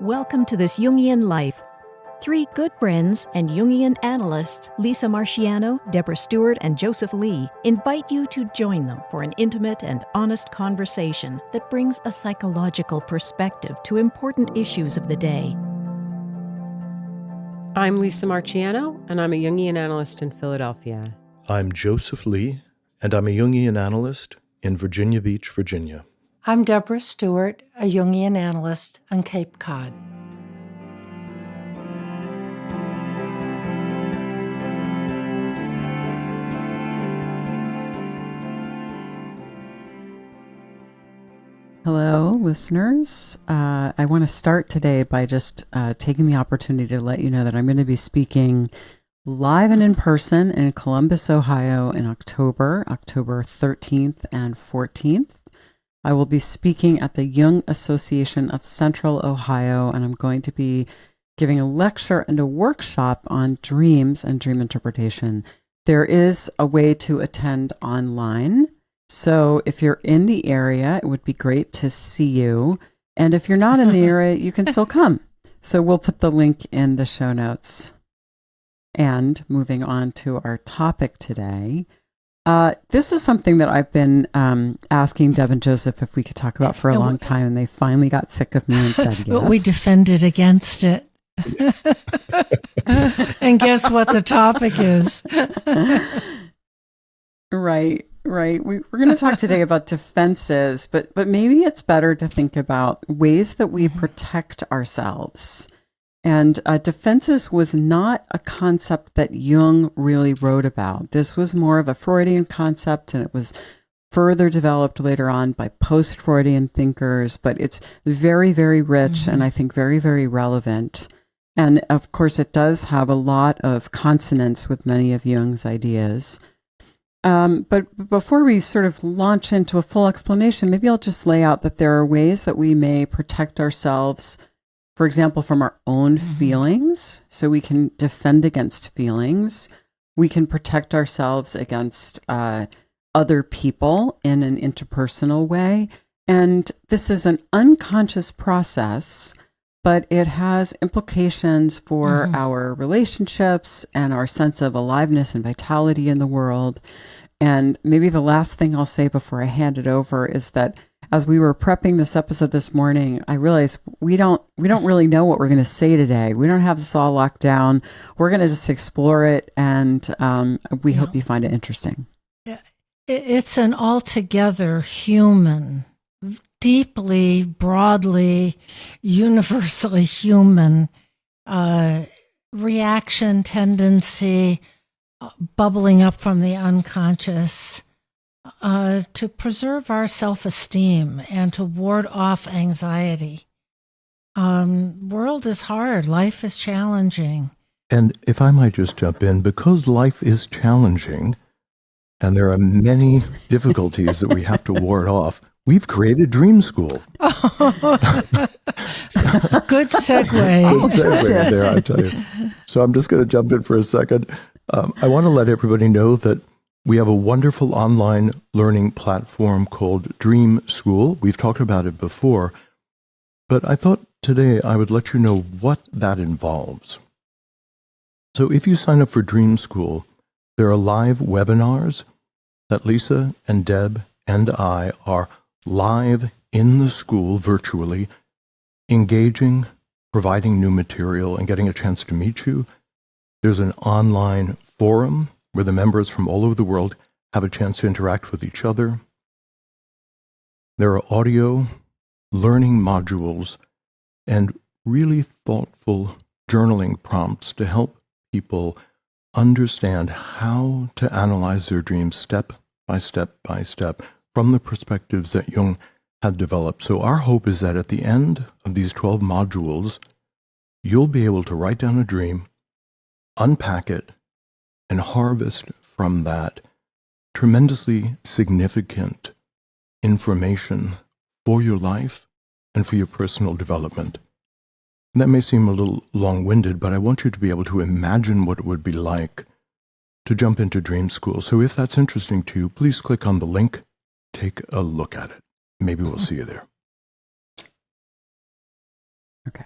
Welcome to This Jungian Life. Three good friends and Jungian analysts, Lisa Marciano, Deborah Stewart, and Joseph Lee, invite you to join them for an intimate and honest conversation that brings a psychological perspective to important issues of the day. I'm Lisa Marciano, and I'm a Jungian analyst in Philadelphia. I'm Joseph Lee, and I'm a Jungian analyst in Virginia Beach, Virginia. I'm Deborah Stewart, a Jungian analyst on Cape Cod. Hello, listeners. I want to start today by just taking the opportunity to let you know that I'm going to be speaking live and in person in Columbus, Ohio in October 13th and 14th. I will be speaking at the Jung Association of Central Ohio, and I'm going to be giving a lecture and a workshop on dreams and dream interpretation. There is a way to attend online. So if you're in the area, it would be great to see you. And if you're not in the area, you can still come. So we'll put the link in the show notes. And moving on to our topic today. This is something that I've been asking Deb and Joseph if we could talk about for a long time, and they finally got sick of me and said yes. But we defended against it. And guess what the topic is? Right. We're going to talk today about defenses, but maybe it's better to think about ways that we protect ourselves. And defenses was not a concept that Jung really wrote about. This was more of a Freudian concept, and it was further developed later on by post-Freudian thinkers, but it's very, very rich and I think very, very relevant. And of course, it does have a lot of consonance with many of Jung's ideas. But before we sort of launch into a full explanation, maybe I'll just lay out that there are ways that we may protect ourselves, for example, from our own feelings. So we can defend against feelings. We can protect ourselves against other people in an interpersonal way. And this is an unconscious process, but it has implications for our relationships and our sense of aliveness and vitality in the world. And maybe the last thing I'll say before I hand it over is that as we were prepping this episode this morning, I realized we don't really know what we're going to say today. We don't have this all locked down. We're going to just explore it, and we hope you find it interesting. It's an altogether human, deeply, broadly, universally human reaction, tendency, bubbling up from the unconscious to preserve our self-esteem and to ward off anxiety. World is hard. Life is challenging. And if I might just jump in, because life is challenging and there are many difficulties that we have to ward off, we've created Dream School. Good segue. Good segue there, I tell you. So I'm just going to jump in for a second. I want to let everybody know that we have a wonderful online learning platform called Dream School. We've talked about it before, but I thought today I would let you know what that involves. So if you sign up for Dream School, there are live webinars that Lisa and Deb and I are live in the school virtually, engaging, providing new material, and getting a chance to meet you. There's an online forum where the members from all over the world have a chance to interact with each other. There are audio learning modules and really thoughtful journaling prompts to help people understand how to analyze their dreams step by step by step from the perspectives that Jung had developed. So our hope is that at the end of these 12 modules, you'll be able to write down a dream, unpack it, and harvest from that tremendously significant information for your life and for your personal development. And that may seem a little long-winded, but I want you to be able to imagine what it would be like to jump into Dream School. So if that's interesting to you, please click on the link, take a look at it. Maybe we'll see you there. Okay.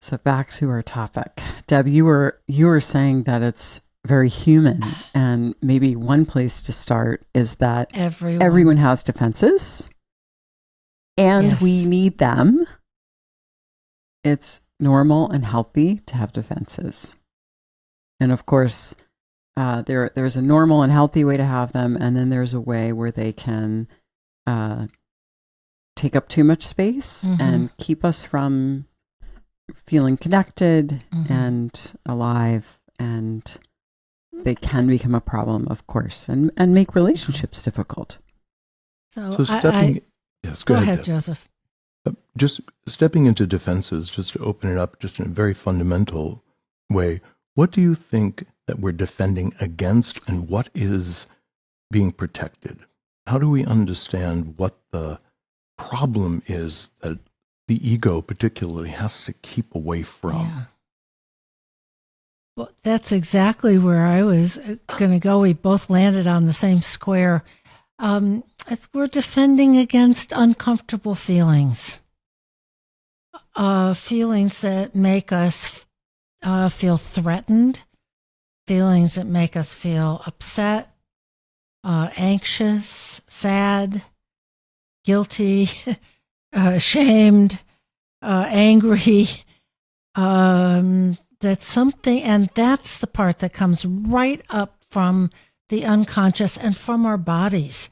So back to our topic. Deb, you were saying that it's very human, and maybe one place to start is that everyone has defenses, and we need them. It's normal and healthy to have defenses. And of course, there's a normal and healthy way to have them, and then there's a way where they can take up too much space and keep us from feeling connected and alive, and they can become a problem, of course, and make relationships difficult. So stepping, go ahead, Joseph. Just stepping into defenses, just to open it up, just in a very fundamental way. What do you think that we're defending against, and what is being protected? How do we understand what the problem is that the ego particularly has to keep away from? Yeah. Well, that's exactly where I was going to go. We both landed on the same square. We're defending against uncomfortable feelings. Feelings that make us feel threatened, feelings that make us feel upset, anxious, sad, guilty, ashamed, angry. That's something, and that's the part that comes right up from the unconscious and from our bodies,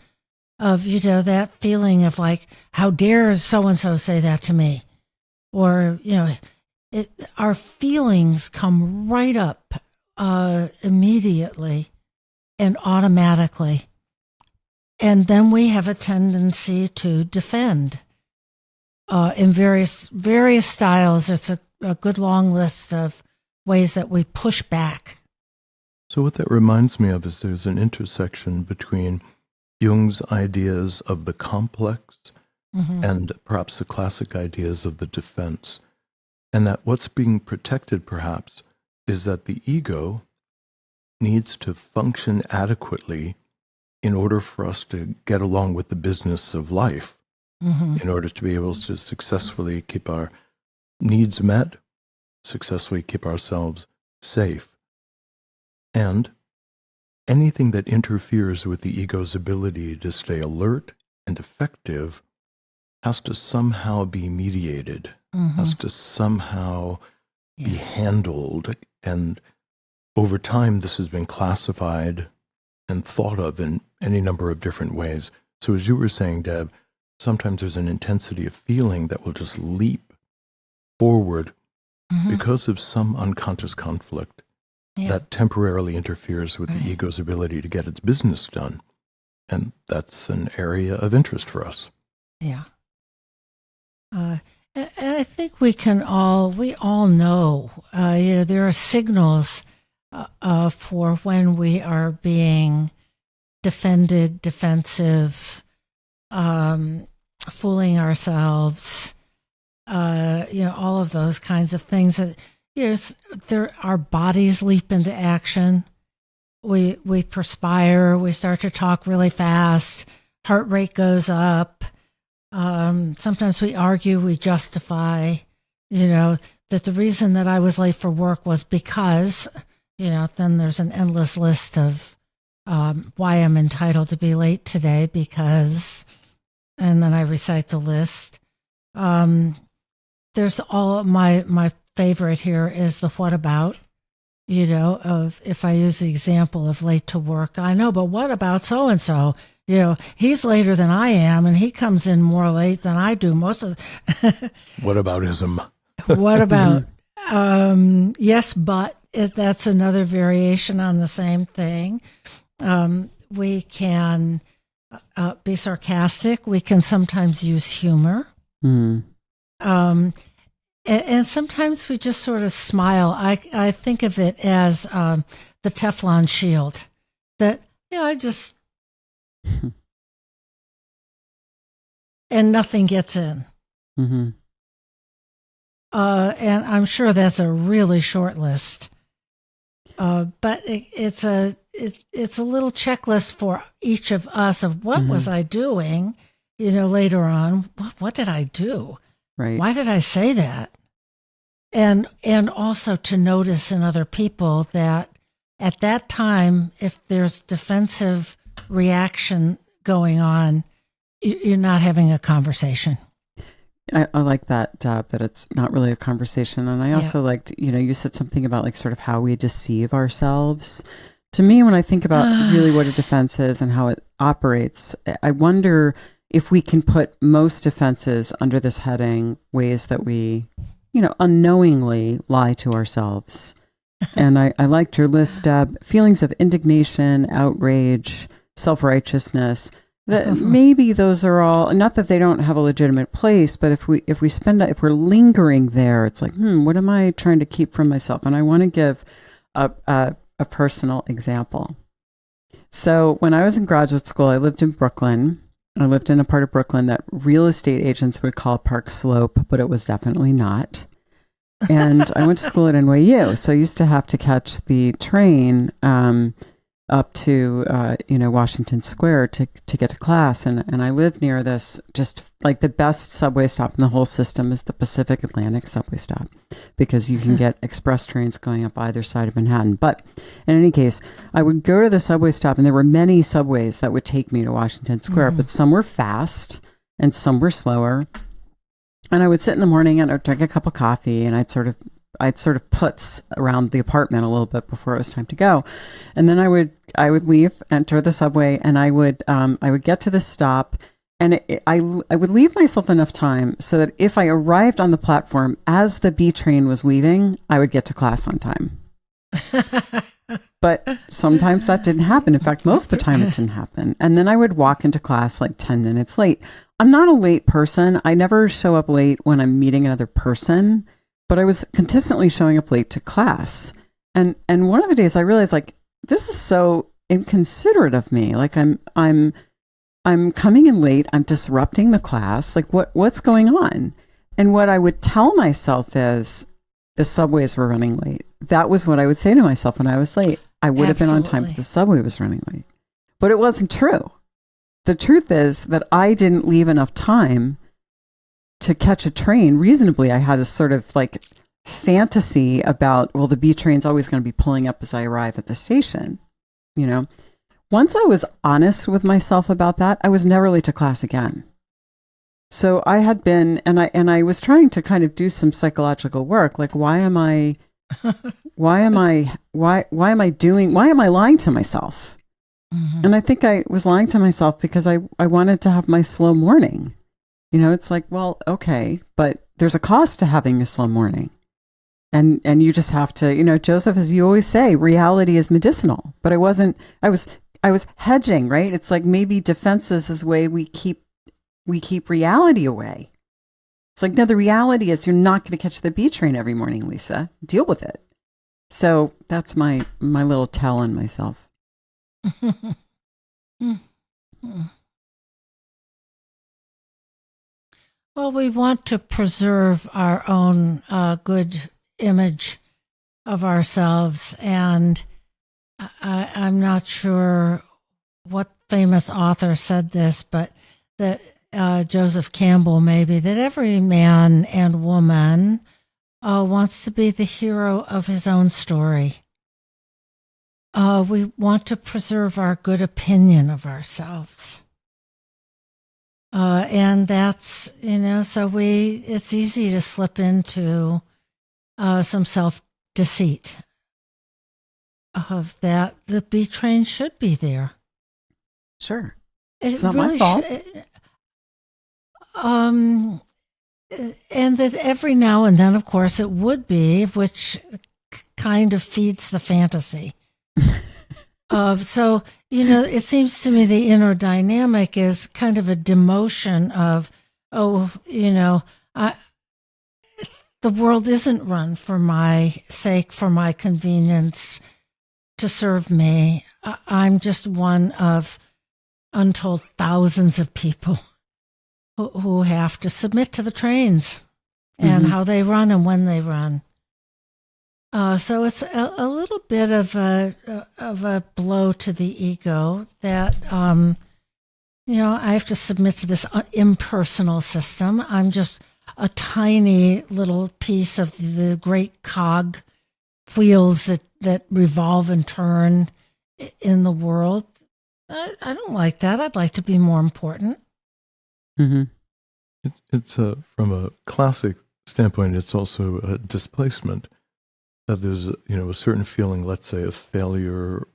of, that feeling of like, how dare so-and-so say that to me? Or, our feelings come right up immediately and automatically. And then we have a tendency to defend in various styles. It's a good long list of ways that we push back. So what that reminds me of is there's an intersection between Jung's ideas of the complex and perhaps the classic ideas of the defense. And that what's being protected, perhaps, is that the ego needs to function adequately in order for us to get along with the business of life, in order to be able to successfully keep our needs met, successfully keep ourselves safe. And anything that interferes with the ego's ability to stay alert and effective has to somehow be mediated, has to somehow be handled. And over time, this has been classified and thought of in any number of different ways. So as you were saying, Deb, sometimes there's an intensity of feeling that will just leap forward because of some unconscious conflict that temporarily interferes with the ego's ability to get its business done. And that's an area of interest for us. Yeah. And I think we all know, there are signals for when we are being defended, defensive, fooling ourselves, all of those kinds of things that, our bodies leap into action. We perspire, we start to talk really fast, heart rate goes up. Sometimes we argue, we justify, that the reason that I was late for work was because, then there's an endless list of why I'm entitled to be late today because, and then I recite the list. There's all my favorite here is the what about, of if I use the example of late to work, I know, but what about so-and-so? He's later than I am, and he comes in more late than I do most of the What aboutism? What about? Yes, but that's another variation on the same thing. We can be sarcastic. We can sometimes use humor. And sometimes we just sort of smile. I think of it as the Teflon shield that, I just, and nothing gets in. And I'm sure that's a really short list. But it's a little checklist for each of us of what was I doing, later on. What did I do? Right. Why did I say that? and also to notice in other people that at that time, if there's defensive reaction going on, you're not having a conversation. I like that, that it's not really a conversation. And I also liked, you said something about like sort of how we deceive ourselves. To me, when I think about really what a defense is and how it operates, I wonder if we can put most defenses under this heading, ways that we, unknowingly lie to ourselves. And I liked your list, Deb. Feelings of indignation, outrage, self-righteousness. That maybe those are all, not that they don't have a legitimate place, but if we're lingering there, it's like, what am I trying to keep from myself? And I want to give a personal example. So when I was in graduate school, I lived in Brooklyn. I lived in a part of Brooklyn that real estate agents would call Park Slope, but it was definitely not. And I went to school at NYU, so I used to have to catch the train up to Washington Square to get to class, and I lived near this, just like the best subway stop in the whole system is the Pacific Atlantic subway stop, because you can get express trains going up either side of Manhattan. But in any case, I would go to the subway stop, and there were many subways that would take me to Washington Square, but some were fast and some were slower. And I would sit in the morning and I'd drink a cup of coffee, and I'd sort of putz around the apartment a little bit before it was time to go. And then I would leave, enter the subway, and I would get to the stop, and I would leave myself enough time so that if I arrived on the platform as the B train was leaving, I would get to class on time. But sometimes that didn't happen. In fact, most of the time it didn't happen. And then I would walk into class like 10 minutes late. I'm not a late person. I never show up late when I'm meeting another person, but I was consistently showing up late to class. And one of the days I realized, like, this is so inconsiderate of me. Like I'm coming in late. I'm disrupting the class. Like what's going on? And what I would tell myself is the subways were running late. That was what I would say to myself when I was late. I would have been on time, but the subway was running late. But it wasn't true. The truth is that I didn't leave enough time to catch a train reasonably. I had a sort of like fantasy about, well, the B train's always going to be pulling up as I arrive at the station. Once I was honest with myself about that, I was never late to class again. So I had been, and I was trying to kind of do some psychological work. Like, why am I lying to myself? Mm-hmm. And I think I was lying to myself because I wanted to have my slow morning. It's like, well, okay, but there's a cost to having a slow morning. And you just have to, Joseph, as you always say, reality is medicinal. But I was hedging, right? It's like maybe defenses is the way we keep reality away. It's like, no, the reality is you're not going to catch the B train every morning, Lisa. Deal with it. So that's my little tell on myself. Well, we want to preserve our own good image of ourselves, and I'm not sure what famous author said this, but that Joseph Campbell maybe, that every man and woman wants to be the hero of his own story. We want to preserve our good opinion of ourselves. And that's, so it's easy to slip into some self-deceit of that the B train should be there. Sure. It's not really my fault. And that every now and then, of course, it would be, which kind of feeds the fantasy. So, it seems to me the inner dynamic is kind of a demotion of, the world isn't run for my sake, for my convenience, to serve me. I'm just one of untold thousands of people who have to submit to the trains and how they run and when they run. So it's a little bit of a blow to the ego that, I have to submit to this impersonal system. I'm just a tiny little piece of the great cog wheels that revolve and turn in the world. I don't like that. I'd like to be more important. Mm-hmm. It's from a classic standpoint, it's also a displacement. That there's a certain feeling, let's say, of failure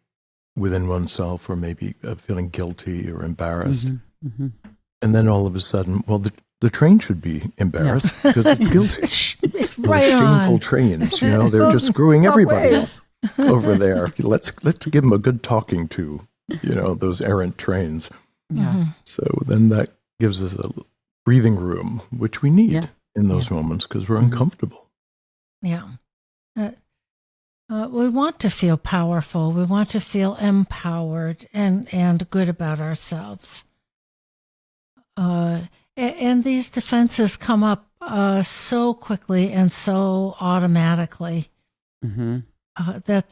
within oneself, or maybe feeling guilty or embarrassed. Mm-hmm. Mm-hmm. And then all of a sudden, well, the train should be embarrassed because it's guilty. Right Those shameful on. trains, they're just screwing everybody over there. Let's give them a good talking to, those errant trains. Yeah. Mm-hmm. So then that gives us a breathing room, which we need in those moments because we're uncomfortable. Yeah. We want to feel powerful. We want to feel empowered and good about ourselves. And these defenses come up so quickly and so automatically that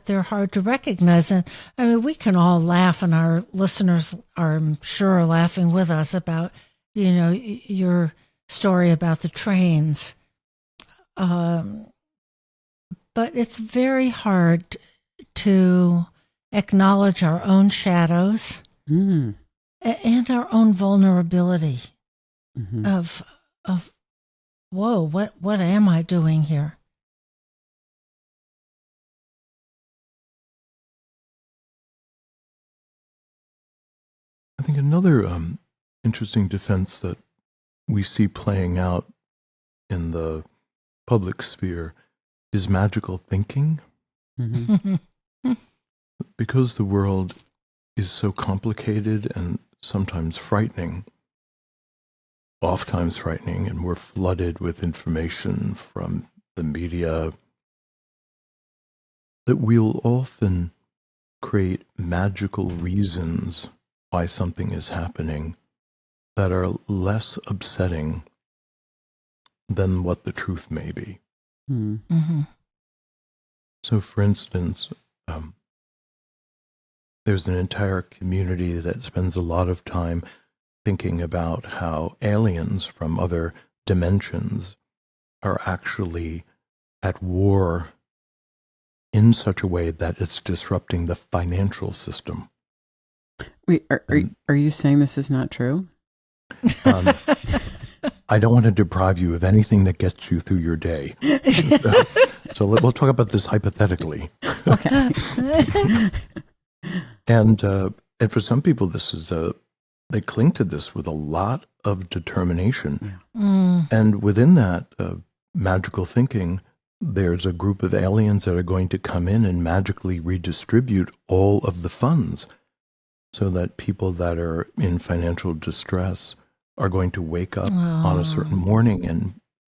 they're hard to recognize. And I mean, we can all laugh, and our listeners are, I'm sure, laughing with us about your story about the trains. But it's very hard to acknowledge our own shadows and our own vulnerability of whoa, what am I doing here? I think another interesting defense that we see playing out in the public sphere is magical thinking. Because the world is so complicated and sometimes frightening, oftentimes frightening, and we're flooded with information from the media, that we'll often create magical reasons why something is happening that are less upsetting than what the truth may be. So, for instance, there's an entire community that spends a lot of time thinking about how aliens from other dimensions are actually at war in such a way that it's disrupting the financial system. Wait, are you saying this is not true? I don't want to deprive you of anything that gets you through your day. So we'll talk about this hypothetically. Okay. And for some people, this is they cling to this with a lot of determination. And within that magical thinking, there's a group of aliens that are going to come in and magically redistribute all of the funds so that people that are in financial distress are going to wake up on a certain morning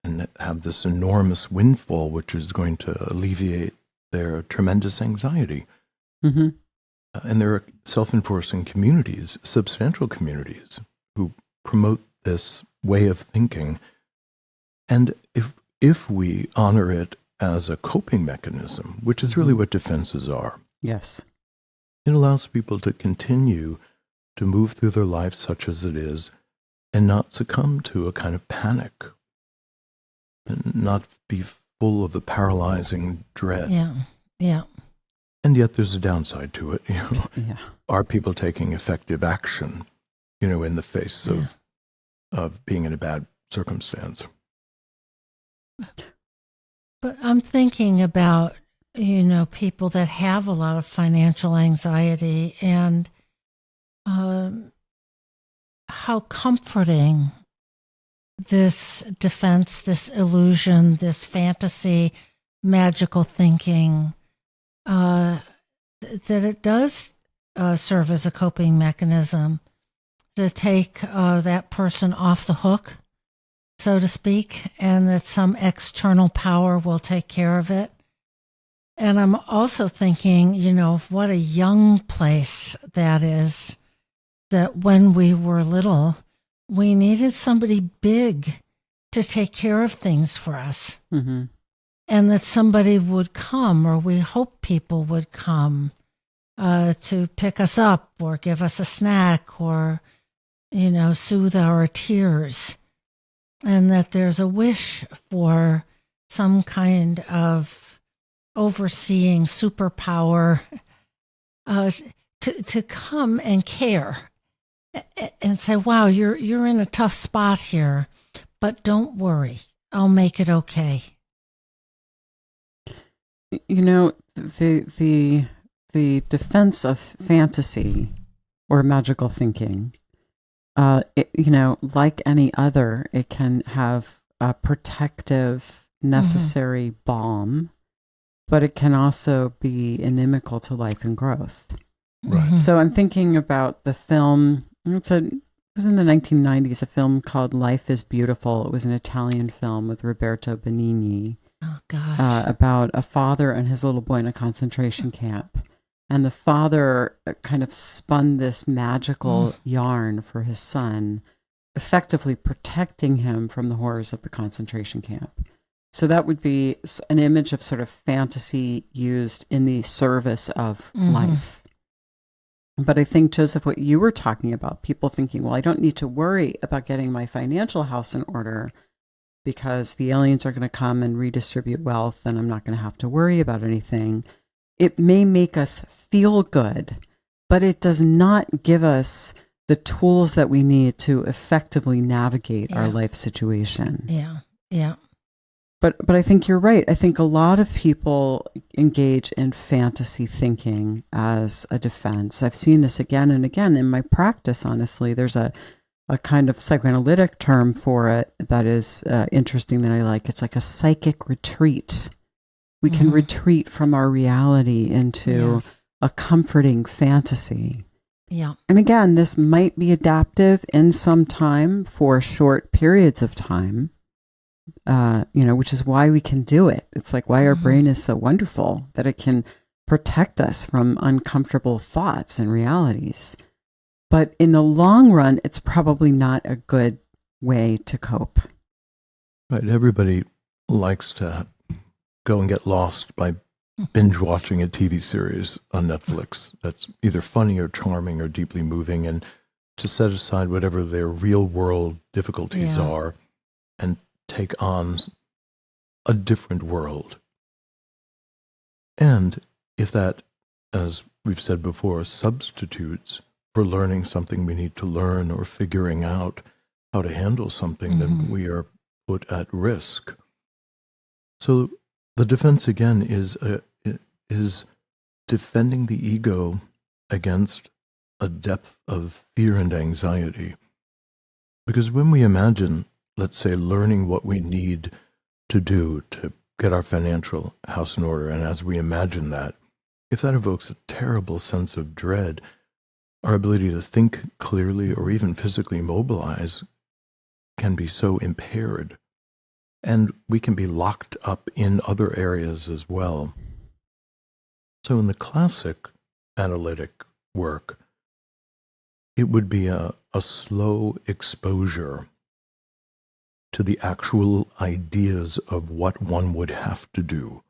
and have this enormous windfall, which is going to alleviate their tremendous anxiety. And there are self-enforcing communities, substantial communities, who promote this way of thinking. And if we honor it as a coping mechanism, which is really what defenses are, yes, it allows people to continue to move through their life such as it is and not succumb to a kind of panic and not be full of a paralyzing dread. Yeah. And yet there's a downside to it. Are people taking effective action, in the face of being in a bad circumstance? But I'm thinking about, people that have a lot of financial anxiety and how comforting this defense, this illusion, this fantasy, magical thinking, that it does serve as a coping mechanism to take that person off the hook, so to speak, and that some external power will take care of it. And I'm also thinking, of what a young place that is, that when we were little, we needed somebody big to take care of things for us. And that somebody would come, or we hope people would come to pick us up or give us a snack or, soothe our tears. and that there's a wish for some kind of overseeing superpower to come and care and say, wow, you're in a tough spot here, but don't worry, I'll make it okay. You know, the defense of fantasy or magical thinking, like any other, it can have a protective, necessary balm, but it can also be inimical to life and growth. Right. So I'm thinking about the film. It was in the 1990s, a film called Life is Beautiful. It was an Italian film with Roberto Benigni. Oh, gosh. About a father and his little boy in a concentration camp. And the father kind of spun this magical yarn for his son, effectively protecting him from the horrors of the concentration camp. So that would be an image of sort of fantasy used in the service of life. But I think, Joseph, what you were talking about, people thinking, well, I don't need to worry about getting my financial house in order because the aliens are going to come and redistribute wealth and I'm not going to have to worry about anything. It may make us feel good, but it does not give us the tools that we need to effectively navigate our life situation. Yeah. But I think you're right. I think a lot of people engage in fantasy thinking as a defense. I've seen this again and again in my practice, honestly. There's a kind of psychoanalytic term for it that is interesting that I like. It's like a psychic retreat. We can retreat from our reality into a comforting fantasy. Yeah. And again, this might be adaptive in some time for short periods of time. Which is why we can do it. It's like why our brain is so wonderful that it can protect us from uncomfortable thoughts and realities. But in the long run, it's probably not a good way to cope. Right. Everybody likes to go and get lost by binge watching a TV series on Netflix that's either funny or charming or deeply moving, and to set aside whatever their real world difficulties are and take on a different world. And if that, as we've said before, substitutes for learning something we need to learn or figuring out how to handle something, then we are put at risk. So the defense again is defending the ego against a depth of fear and anxiety. Because when we imagine, let's say, learning what we need to do to get our financial house in order, and as we imagine that, if that evokes a terrible sense of dread, our ability to think clearly or even physically mobilize can be so impaired, and we can be locked up in other areas as well. So in the classic analytic work, it would be a slow exposure to the actual ideas of what one would have to do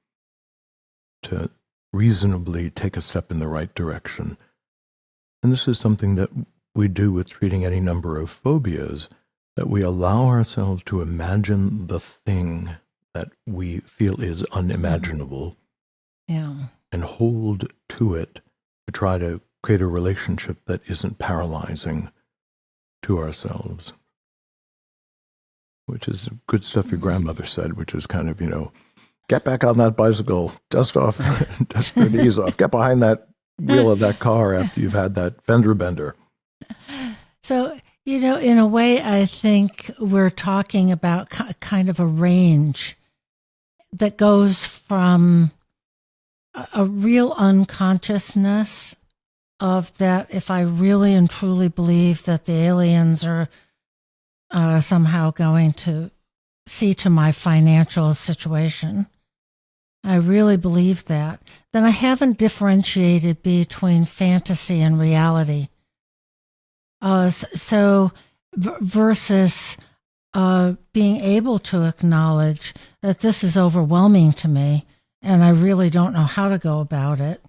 to reasonably take a step in the right direction. And this is something that we do with treating any number of phobias, that we allow ourselves to imagine the thing that we feel is unimaginable and hold to it to try to create a relationship that isn't paralyzing to ourselves. Which is good stuff your grandmother said, which is kind of, get back on that bicycle, dust your knees off, get behind that wheel of that car after you've had that fender bender. So, in a way, I think we're talking about kind of a range that goes from a real unconsciousness of that if I really and truly believe that the aliens are somehow going to see to my financial situation, I really believe that, then I haven't differentiated between fantasy and reality. Versus being able to acknowledge that this is overwhelming to me and I really don't know how to go about it,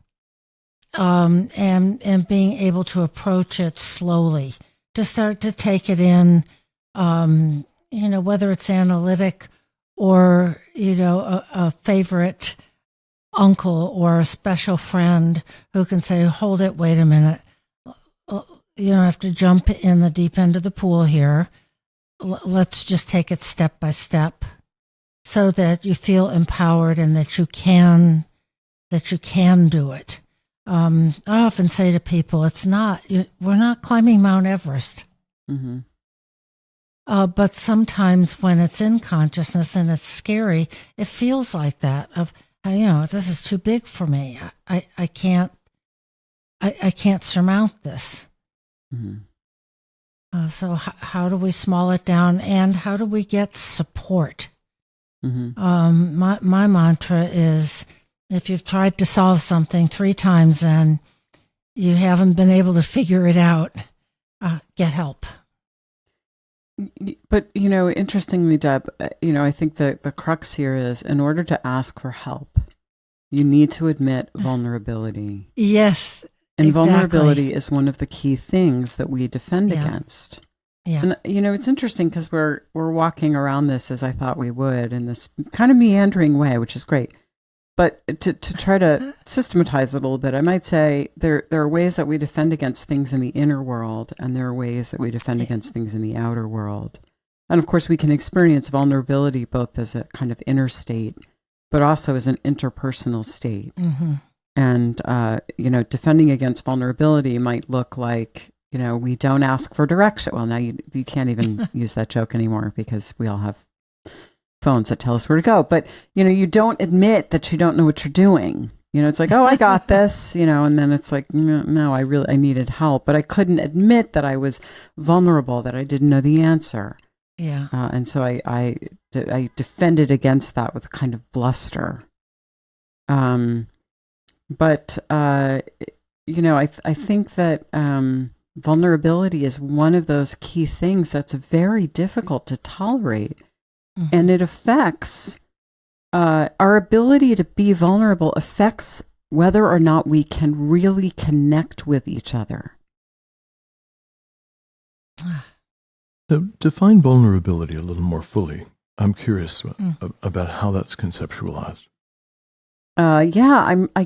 and being able to approach it slowly, to start to take it in whether it's analytic or, a favorite uncle or a special friend who can say, hold it, wait a minute. You don't have to jump in the deep end of the pool here. Let's just take it step by step so that you feel empowered and that you can do it. I often say to people, we're not climbing Mount Everest. Mm-hmm. But sometimes when it's in consciousness and it's scary, it feels like that this is too big for me. I can't surmount this. Mm-hmm. So how do we small it down, and how do we get support? Mm-hmm. My mantra is, if you've tried to solve something 3 times and you haven't been able to figure it out, get help. But, interestingly, Deb, I think the crux here is, in order to ask for help, you need to admit vulnerability. Yes, and exactly. Vulnerability is one of the key things that we defend against. Yeah. And, it's interesting because we're walking around this as I thought we would, in this kind of meandering way, which is great. But to try to systematize it a little bit, I might say there are ways that we defend against things in the inner world, and there are ways that we defend against things in the outer world. And of course, we can experience vulnerability both as a kind of inner state, but also as an interpersonal state. Mm-hmm. And, defending against vulnerability might look like, we don't ask for direction. Well, now you can't even use that joke anymore because we all have phones that tell us where to go. But, you don't admit that you don't know what you're doing. It's like, oh, I got this, and then it's like, no, I needed help, but I couldn't admit that I was vulnerable, that I didn't know the answer. Yeah. And so I defended against that with a kind of bluster. But I think that vulnerability is one of those key things that's very difficult to tolerate. Mm-hmm. And it affects our ability to be vulnerable, affects whether or not we can really connect with each other. So define vulnerability a little more fully. I'm curious about how that's conceptualized. I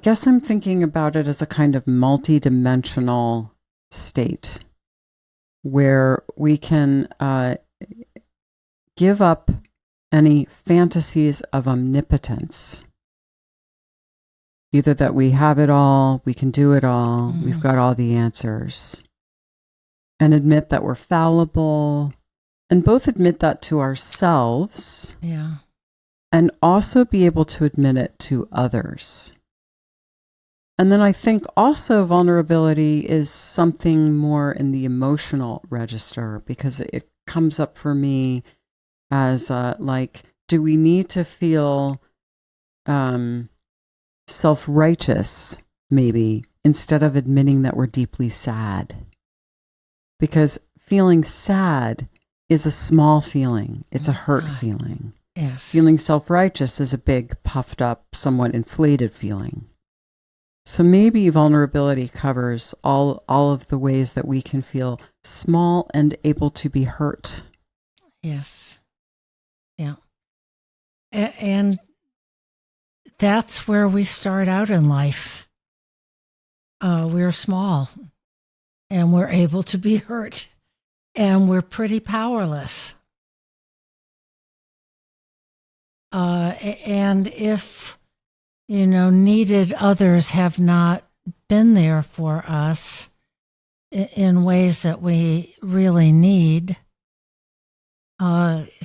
guess I'm thinking about it as a kind of multi-dimensional state where we can give up any fantasies of omnipotence. Either that we have it all, we can do it all, we've got all the answers. And admit that we're fallible, and both admit that to ourselves. Yeah. And also be able to admit it to others. And then I think also vulnerability is something more in the emotional register, because it comes up for me as do we need to feel self-righteous, maybe, instead of admitting that we're deeply sad? Because feeling sad is a small feeling. It's a hurt feeling. Yes. Feeling self-righteous is a big, puffed up, somewhat inflated feeling. So maybe vulnerability covers all of the ways that we can feel small and able to be hurt. Yes. Yeah. And that's where we start out in life. We're small, and we're able to be hurt, and we're pretty powerless. And if, needed others have not been there for us in ways that we really need,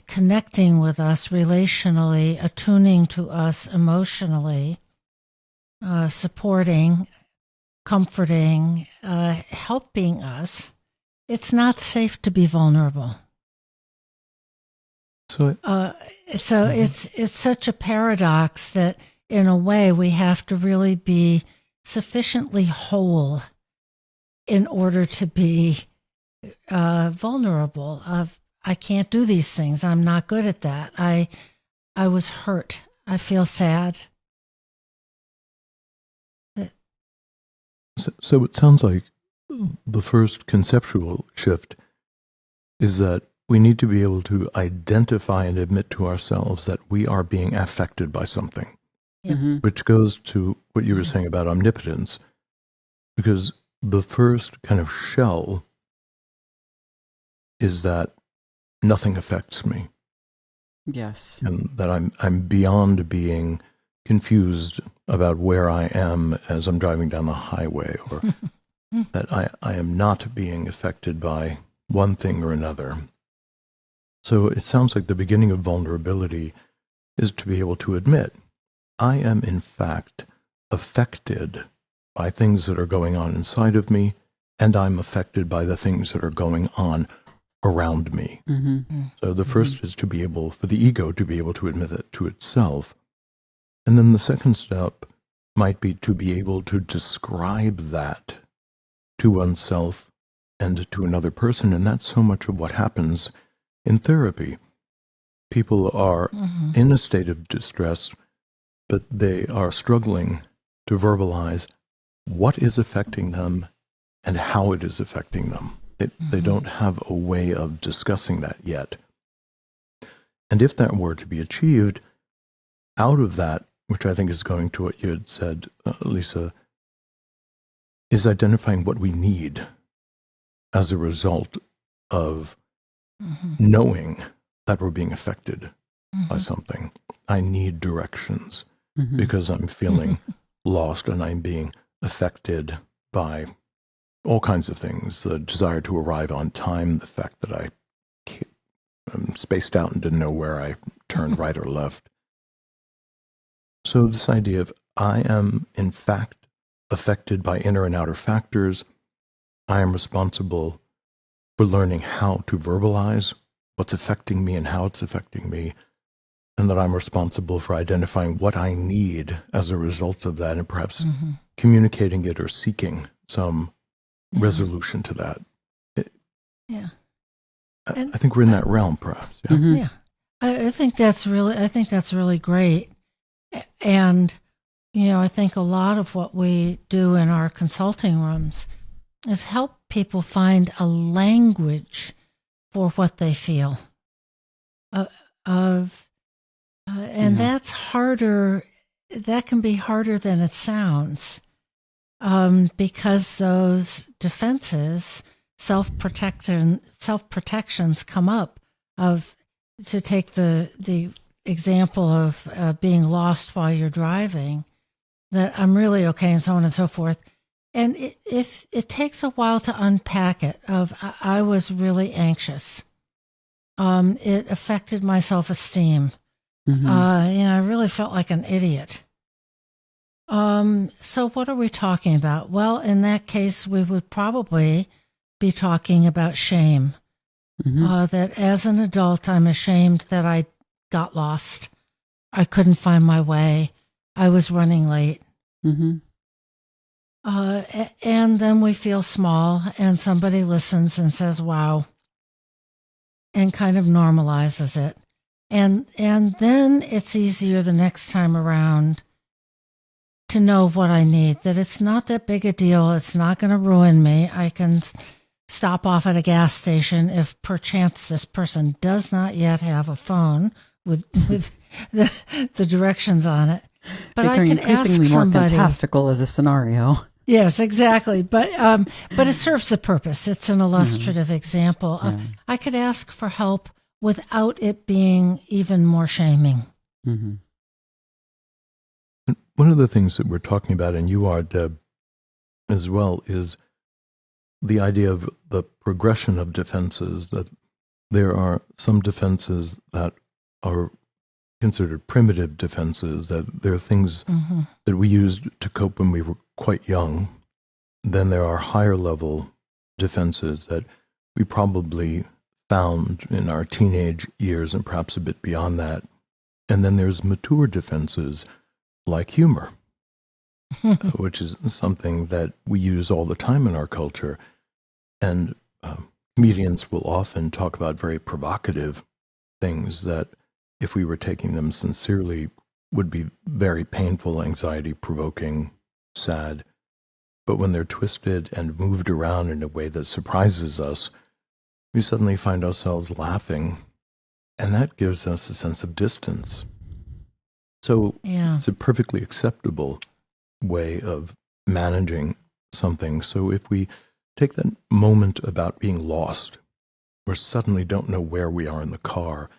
connecting with us relationally, attuning to us emotionally, supporting, comforting, helping us, it's not safe to be vulnerable. So it's such a paradox that, in a way, we have to really be sufficiently whole in order to be vulnerable. I can't do these things. I'm not good at that. I was hurt. I feel sad. So it sounds like the first conceptual shift is that we need to be able to identify and admit to ourselves that we are being affected by something, Yep. which goes to what you were saying about omnipotence, because the first kind of shell is that nothing affects me. Yes. And that I'm beyond being confused about where I am as I'm driving down the highway, or that I am not being affected by one thing or another. So it sounds like the beginning of vulnerability is to be able to admit, I am in fact affected by things that are going on inside of me, and I'm affected by the things that are going on around me. So the first is to be able, for the ego to be able to admit it to itself. And then the second step might be to be able to describe that to oneself and to another person. And that's so much of what happens in therapy. People are in a state of distress, but they are struggling to verbalize what is affecting them and how it is affecting them. They don't have a way of discussing that yet. And if that were to be achieved, out of that, which I think is going to what you had said, Lisa, is identifying what we need as a result of knowing that we're being affected by something. I need directions because I'm feeling lost and I'm being affected by all kinds of things, the desire to arrive on time, the fact that I'm spaced out and didn't know where I turned right or left. So this idea of I am in fact affected by inner and outer factors. I am responsible for learning how to verbalize what's affecting me and how it's affecting me, and that I'm responsible for identifying what I need as a result of that and perhaps communicating it or seeking some resolution to that. I think we're in that realm, perhaps. I think that's really great. And I think a lot of what we do in our consulting rooms is help people find a language for what they feel. And that's harder. That can be harder than it sounds. Because those defenses, self-protections come up. To take the example of being lost while you're driving, that I'm really okay and so on and so forth. And if it takes a while to unpack it, I was really anxious. It affected my self-esteem. I really felt like an idiot. So what are we talking about? Well, in that case, we would probably be talking about shame. That as an adult, I'm ashamed that I got lost. I couldn't find my way. I was running late. And then we feel small, and somebody listens and says, wow, and kind of normalizes it. And then it's easier the next time around to know what I need, that it's not that big a deal. It's not going to ruin me. I can stop off at a gas station if perchance this person does not yet have a phone with the directions on it. But I could ask increasingly more somebody. fantastical as a scenario. Yes, exactly. But it serves the purpose. It's an illustrative example of I could ask for help without it being even more shaming. And one of the things that we're talking about, and you are, Deb, as well, is the idea of the progression of defenses, that there are some defenses that are considered primitive defenses, that there are things that we used to cope when we were quite young. Then there are higher level defenses that we probably found in our teenage years and perhaps a bit beyond that. And then there's mature defenses like humor, which is something that we use all the time in our culture. And comedians will often talk about very provocative things that, if we were taking them sincerely, would be very painful, anxiety-provoking, sad. But when they're twisted and moved around in a way that surprises us, we suddenly find ourselves laughing, and that gives us a sense of distance. So it's a perfectly acceptable way of managing something. So if we take that moment about being lost, or suddenly don't know where we are in the car,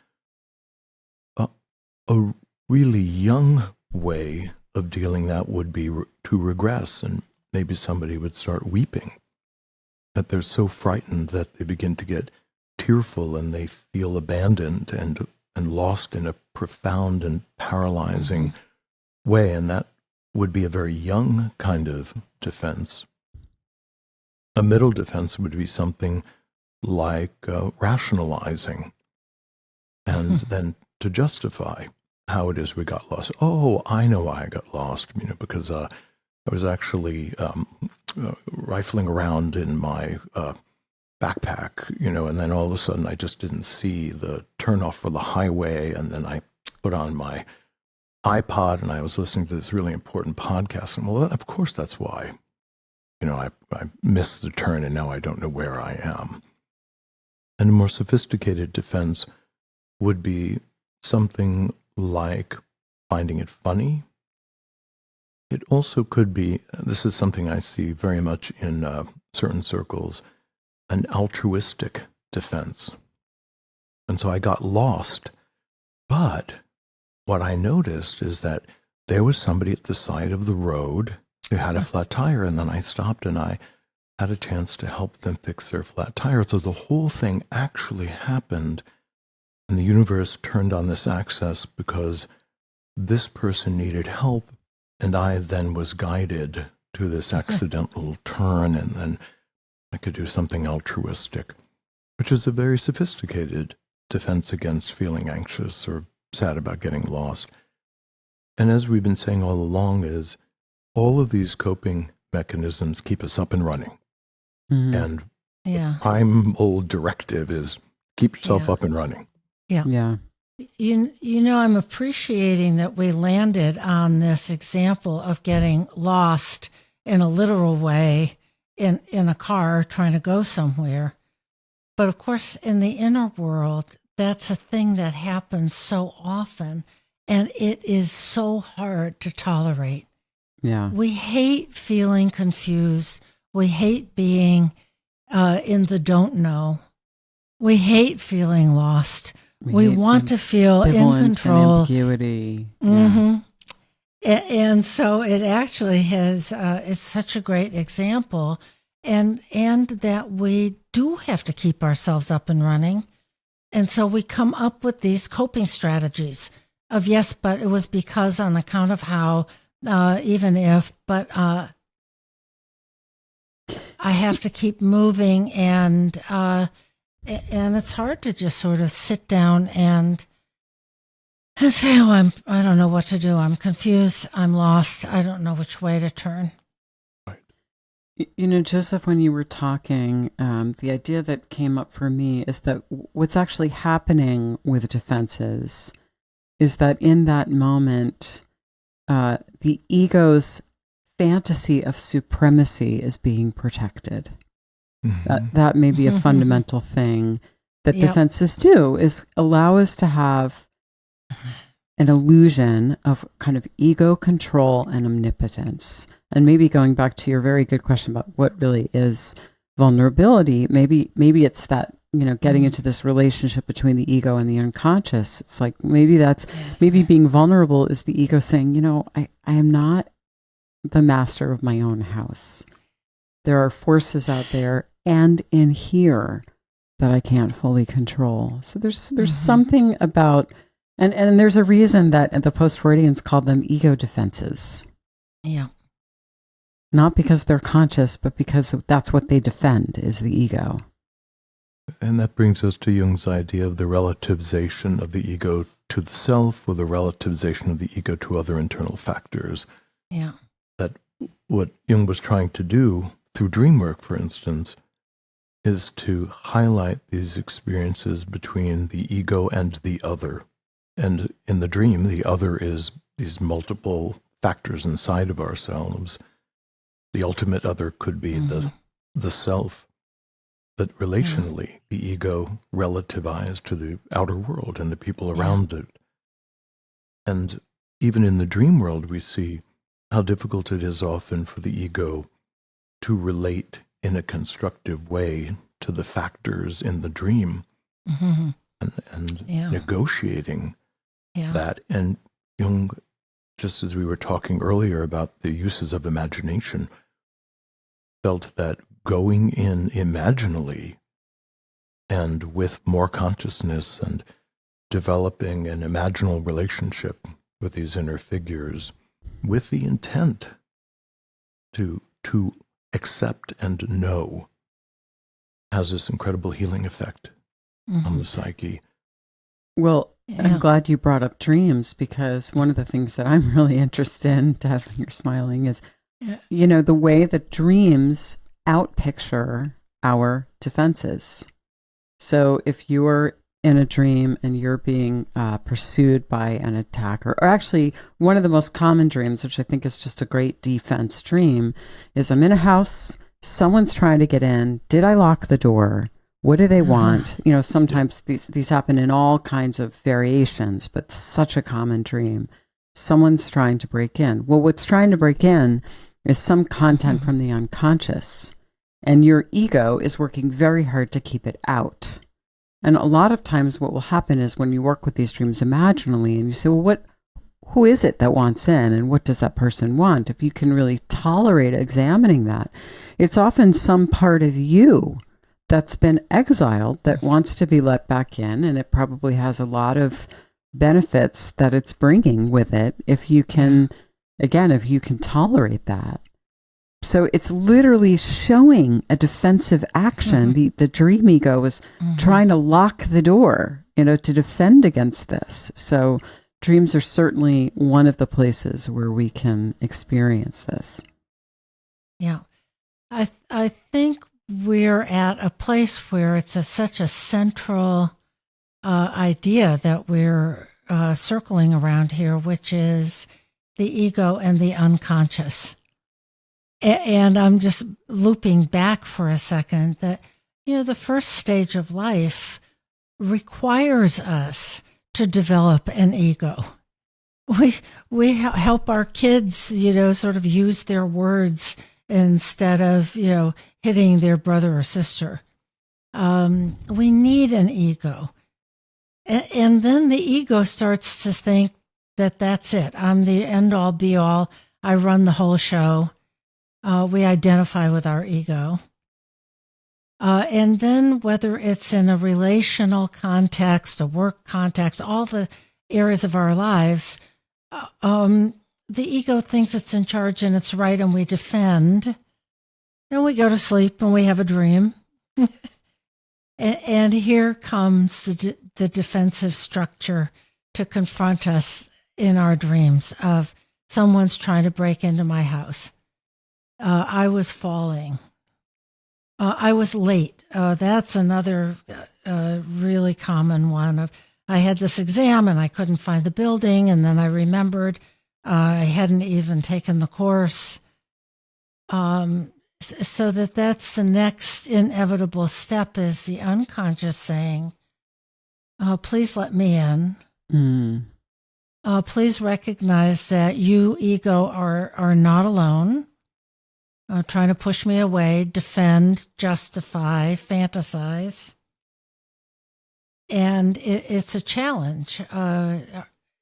a really young way of dealing that would be to regress, and maybe somebody would start weeping, that they're so frightened that they begin to get tearful and they feel abandoned and lost in a profound and paralyzing way. And that would be a very young kind of defense. A middle defense would be something like rationalizing, and then to justify how it is we got lost. Oh, I know why I got lost, because I was actually rifling around in my backpack, and then all of a sudden I just didn't see the turnoff for the highway, and then I put on my iPod and I was listening to this really important podcast, and well, of course that's why. I missed the turn and now I don't know where I am. And a more sophisticated defense would be something like finding it funny. It also could be, this is something I see very much in certain circles, an altruistic defense. And so I got lost, but what I noticed is that there was somebody at the side of the road who had a flat tire, and then I stopped and I had a chance to help them fix their flat tire. So the whole thing actually happened, and the universe turned on this access because this person needed help, and I then was guided to this accidental turn, and then I could do something altruistic, which is a very sophisticated defense against feeling anxious or sad about getting lost. And as we've been saying all along, is all of these coping mechanisms keep us up and running. And the primal directive is keep yourself up and running. Yeah. You know, I'm appreciating that we landed on this example of getting lost in a literal way in a car trying to go somewhere. But of course, in the inner world, that's a thing that happens so often, and it is so hard to tolerate. Yeah. We hate feeling confused. We hate being in the don't know. We hate feeling lost. We want to feel in control. And ambiguity. And so it actually has, it's such a great example. And that we do have to keep ourselves up and running. And so we come up with these coping strategies of, yes, but it was because on account of how, even if, but I have to keep moving, and it's hard to just sort of sit down and say, oh, I don't know what to do. I'm confused. I'm lost. I don't know which way to turn. You know, Joseph, when you were talking, the idea that came up for me is that what's actually happening with defenses is that in that moment, the ego's fantasy of supremacy is being protected. That may be a fundamental thing that defenses do, is allow us to have an illusion of kind of ego control and omnipotence. And maybe going back to your very good question about what really is vulnerability, maybe it's that, you know, getting into this relationship between the ego and the unconscious. It's like maybe that's maybe being vulnerable is the ego saying, you know, I am not the master of my own house. There are forces out there and in here that I can't fully control. So there's something about, and there's a reason that the post-Freudians called them ego defenses. Yeah. Not because they're conscious, but because that's what they defend, is the ego. And that brings us to Jung's idea of the relativization of the ego to the self, or the relativization of the ego to other internal factors. Yeah. That what Jung was trying to do through dream work, for instance, is to highlight these experiences between the ego and the other. And in the dream, the other is these multiple factors inside of ourselves. The ultimate other could be the self. that relationally the ego relativized to the outer world and the people around it. And even in the dream world, we see how difficult it is often for the ego to relate in a constructive way to the factors in the dream, and negotiating that. And Jung, just as we were talking earlier about the uses of imagination, felt that going in imaginally and with more consciousness and developing an imaginal relationship with these inner figures with the intent to accept and know has this incredible healing effect on the psyche. Well, I'm glad you brought up dreams, because one of the things that I'm really interested in, Deb, you're smiling, is, the way that dreams outpicture our defenses. So if you're in a dream and you're being pursued by an attacker, or actually one of the most common dreams, which I think is just a great defense dream, is I'm in a house, someone's trying to get in. Did I lock the door? What do they want? Sometimes these happen in all kinds of variations, but such a common dream. Someone's trying to break in. Well, what's trying to break in is some content from the unconscious, and your ego is working very hard to keep it out. And a lot of times what will happen is when you work with these dreams imaginally and you say, well, who is it that wants in, and what does that person want? If you can really tolerate examining that, it's often some part of you that's been exiled that wants to be let back in, and it probably has a lot of benefits that it's bringing with it if you can tolerate that. So it's literally showing a defensive action. The dream ego is trying to lock the door, to defend against this. So dreams are certainly one of the places where we can experience this. Yeah. I think we're at a place where it's such a central idea that we're circling around here, which is the ego and the unconscious. And I'm just looping back for a second that, the first stage of life requires us to develop an ego. We help our kids, sort of use their words instead of, hitting their brother or sister. We need an ego. And then the ego starts to think that that's it. I'm the end all be all. I run the whole show. We identify with our ego. And then whether it's in a relational context, a work context, all the areas of our lives, the ego thinks it's in charge and it's right, and we defend. Then we go to sleep and we have a dream. and here comes the defensive structure to confront us in our dreams of someone's trying to break into my house. I was falling. I was late. That's another really common one. I had this exam and I couldn't find the building, and then I remembered I hadn't even taken the course. So that's the next inevitable step, is the unconscious saying, please let me in. Please recognize that you, ego, are not alone. Trying to push me away, defend, justify, fantasize. And it's a challenge.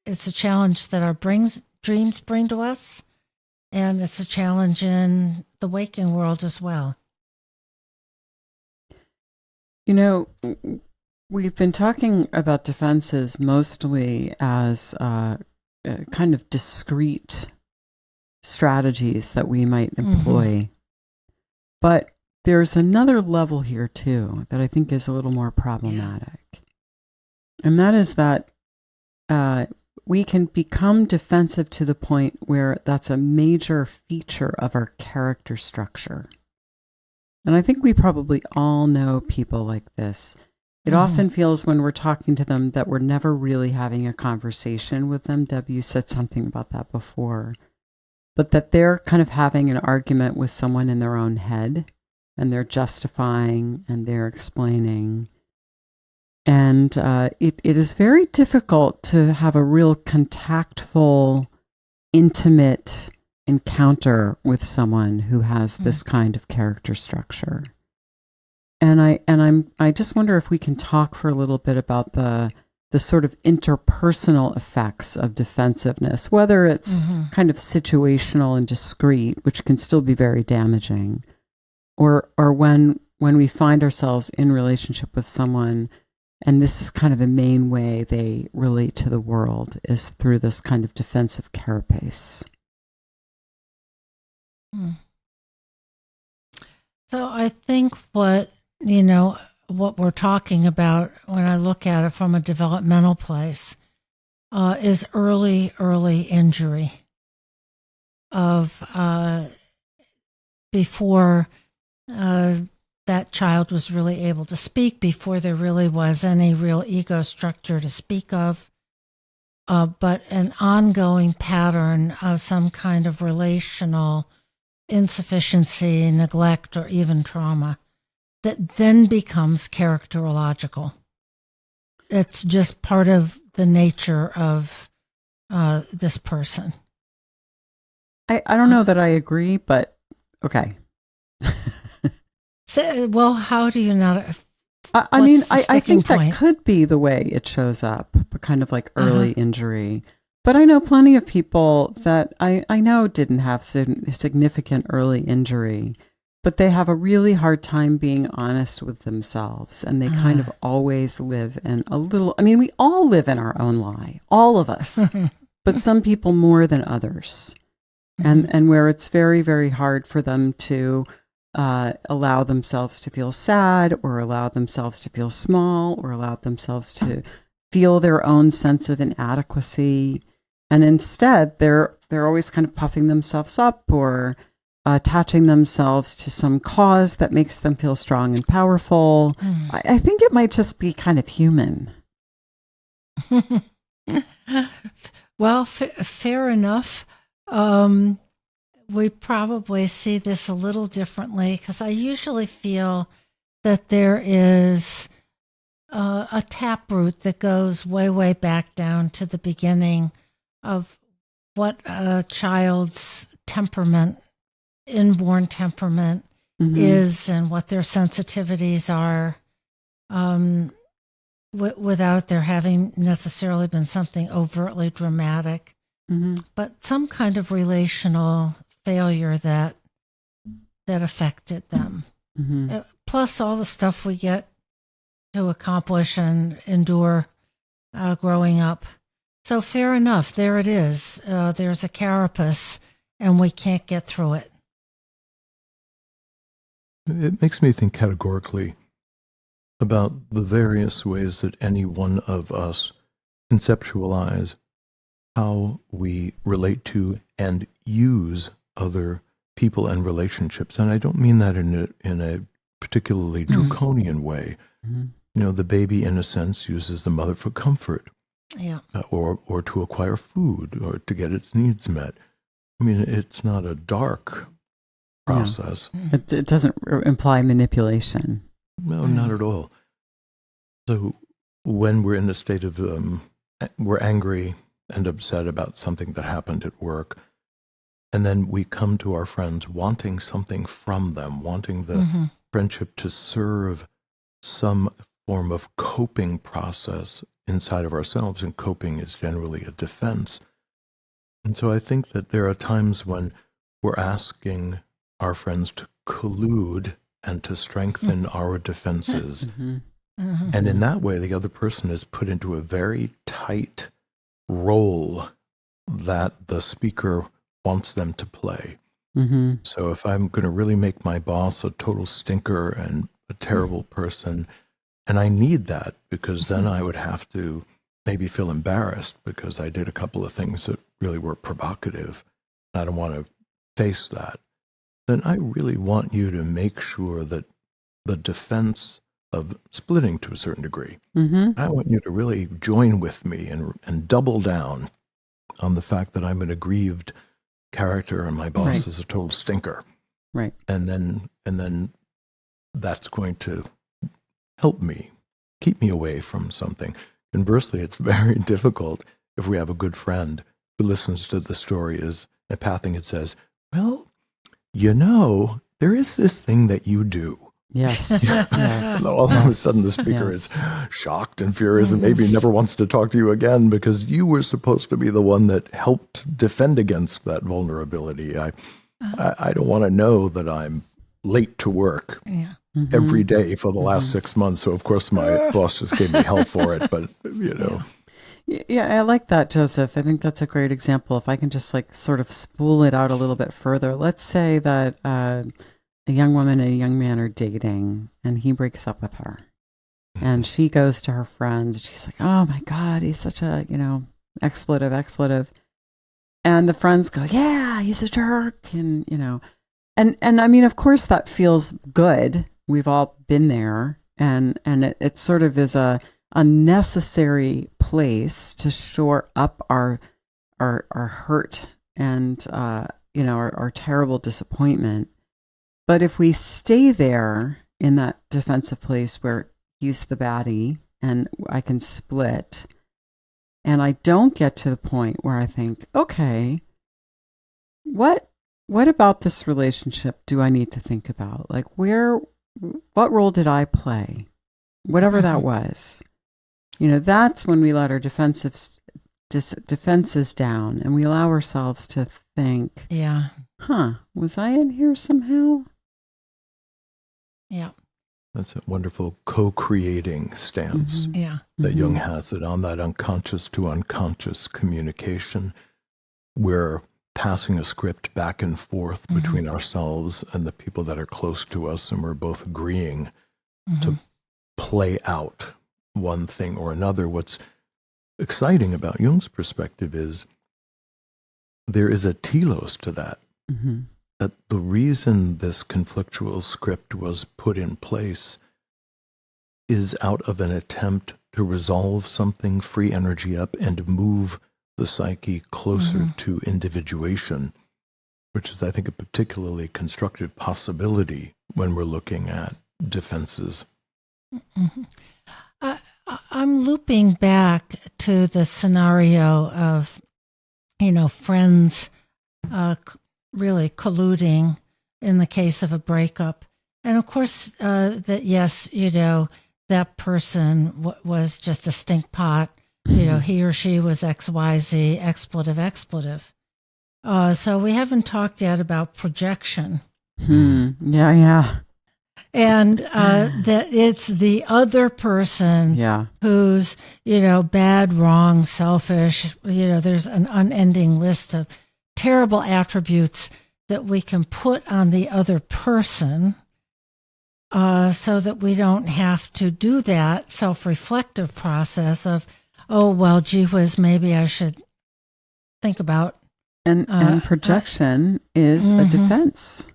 It's a challenge that our dreams bring to us, and it's a challenge in the waking world as well. We've been talking about defenses mostly as kind of discrete strategies that we might employ. But there's another level here too that I think is a little more problematic. And that is that we can become defensive to the point where that's a major feature of our character structure. And I think we probably all know people like this. It often feels when we're talking to them that we're never really having a conversation with them. Deb, you said something about that before. But that they're kind of having an argument with someone in their own head. and they're justifying and they're explaining. And it is very difficult to have a real contactful, intimate encounter with someone who has this kind of character structure. And I just wonder if we can talk for a little bit about the sort of interpersonal effects of defensiveness, whether it's kind of situational and discrete, which can still be very damaging, or when we find ourselves in relationship with someone, and this is kind of the main way they relate to the world, is through this kind of defensive carapace. So I think what we're talking about when I look at it from a developmental place is early injury of before that child was really able to speak, before there really was any real ego structure to speak of, but an ongoing pattern of some kind of relational insufficiency, neglect, or even trauma that then becomes characterological. It's just part of the nature of this person. I don't know that I agree, but okay. So, well, how do you not? I mean, I think point? that could be the way it shows up, but kind of like early injury. But I know plenty of people that I know didn't have significant early injury, but they have a really hard time being honest with themselves. And they kind of always live in we all live in our own lie, all of us, but some people more than others. And where it's very, very hard for them to allow themselves to feel sad, or allow themselves to feel small, or allow themselves to feel their own sense of inadequacy. And instead, they're always kind of puffing themselves up or attaching themselves to some cause that makes them feel strong and powerful. I think it might just be kind of human. Well, fair enough. We probably see this a little differently, because I usually feel that there is a taproot that goes way, way back down to the beginning of what a child's temperament, inborn temperament is, and what their sensitivities are, without there having necessarily been something overtly dramatic, but some kind of relational failure that affected them. Plus all the stuff we get to accomplish and endure growing up. So fair enough, there it is. There's a carapace, and we can't get through it. It makes me think categorically about the various ways that any one of us conceptualize how we relate to and use other people and relationships. And I don't mean that in a particularly draconian way. The baby, in a sense, uses the mother for comfort, or to acquire food, or to get its needs met. I mean, it's not a dark process. It doesn't imply manipulation. No, not at all. So when we're in a state of, we're angry and upset about something that happened at work, and then we come to our friends wanting something from them, wanting the friendship to serve some form of coping process inside of ourselves, and coping is generally a defense. And so I think that there are times when we're asking our friends to collude and to strengthen our defenses. And in that way, the other person is put into a very tight role that the speaker wants them to play. So if I'm going to really make my boss a total stinker and a terrible person, and I need that, because then I would have to maybe feel embarrassed because I did a couple of things that really were provocative. I don't want to face that. Then I really want you to make sure that the defense of splitting to a certain degree, I want you to really join with me and double down on the fact that I'm an aggrieved character and my boss is a total stinker. Right. And then that's going to help me, keep me away from something. Conversely, it's very difficult if we have a good friend who listens to the story as empathic and says, well, there is this thing that you do. Yes. Yes. All of a sudden the speaker is shocked and furious and maybe never wants to talk to you again because you were supposed to be the one that helped defend against that vulnerability. I don't want to know that I'm late to work every day for the last 6 months. So of course my boss just gave me hell for it, but Yeah, I like that, Joseph. I think that's a great example. If I can just sort of spool it out a little bit further. Let's say that a young woman and a young man are dating and he breaks up with her. And she goes to her friends. She's like, oh my God, he's such a, expletive. And the friends go, yeah, he's a jerk. And, and I mean, of course that feels good. We've all been there. And it sort of is a necessary place to shore up our hurt and, our terrible disappointment. But if we stay there in that defensive place where he's the baddie and I can split, and I don't get to the point where I think, okay, what about this relationship do I need to think about? What role did I play? Whatever that was. That's when we let our defenses down and we allow ourselves to think, was I in here somehow? Yeah. That's a wonderful co-creating stance that Jung has, it on that unconscious to unconscious communication. We're passing a script back and forth between ourselves and the people that are close to us, and we're both agreeing to play out one thing or another. What's exciting about Jung's perspective is there is a telos to that. That the reason this conflictual script was put in place is out of an attempt to resolve something, free energy up, and move the psyche closer to individuation, which is, I think, a particularly constructive possibility when we're looking at defenses. I'm looping back to the scenario of, friends really colluding in the case of a breakup. And of course, that yes, that person was just a stink pot. He or she was XYZ, expletive. So we haven't talked yet about projection. Yeah. And that it's the other person who's, bad, wrong, selfish. There's an unending list of terrible attributes that we can put on the other person so that we don't have to do that self-reflective process of, oh, well, gee whiz, maybe I should think about. And projection is a defense.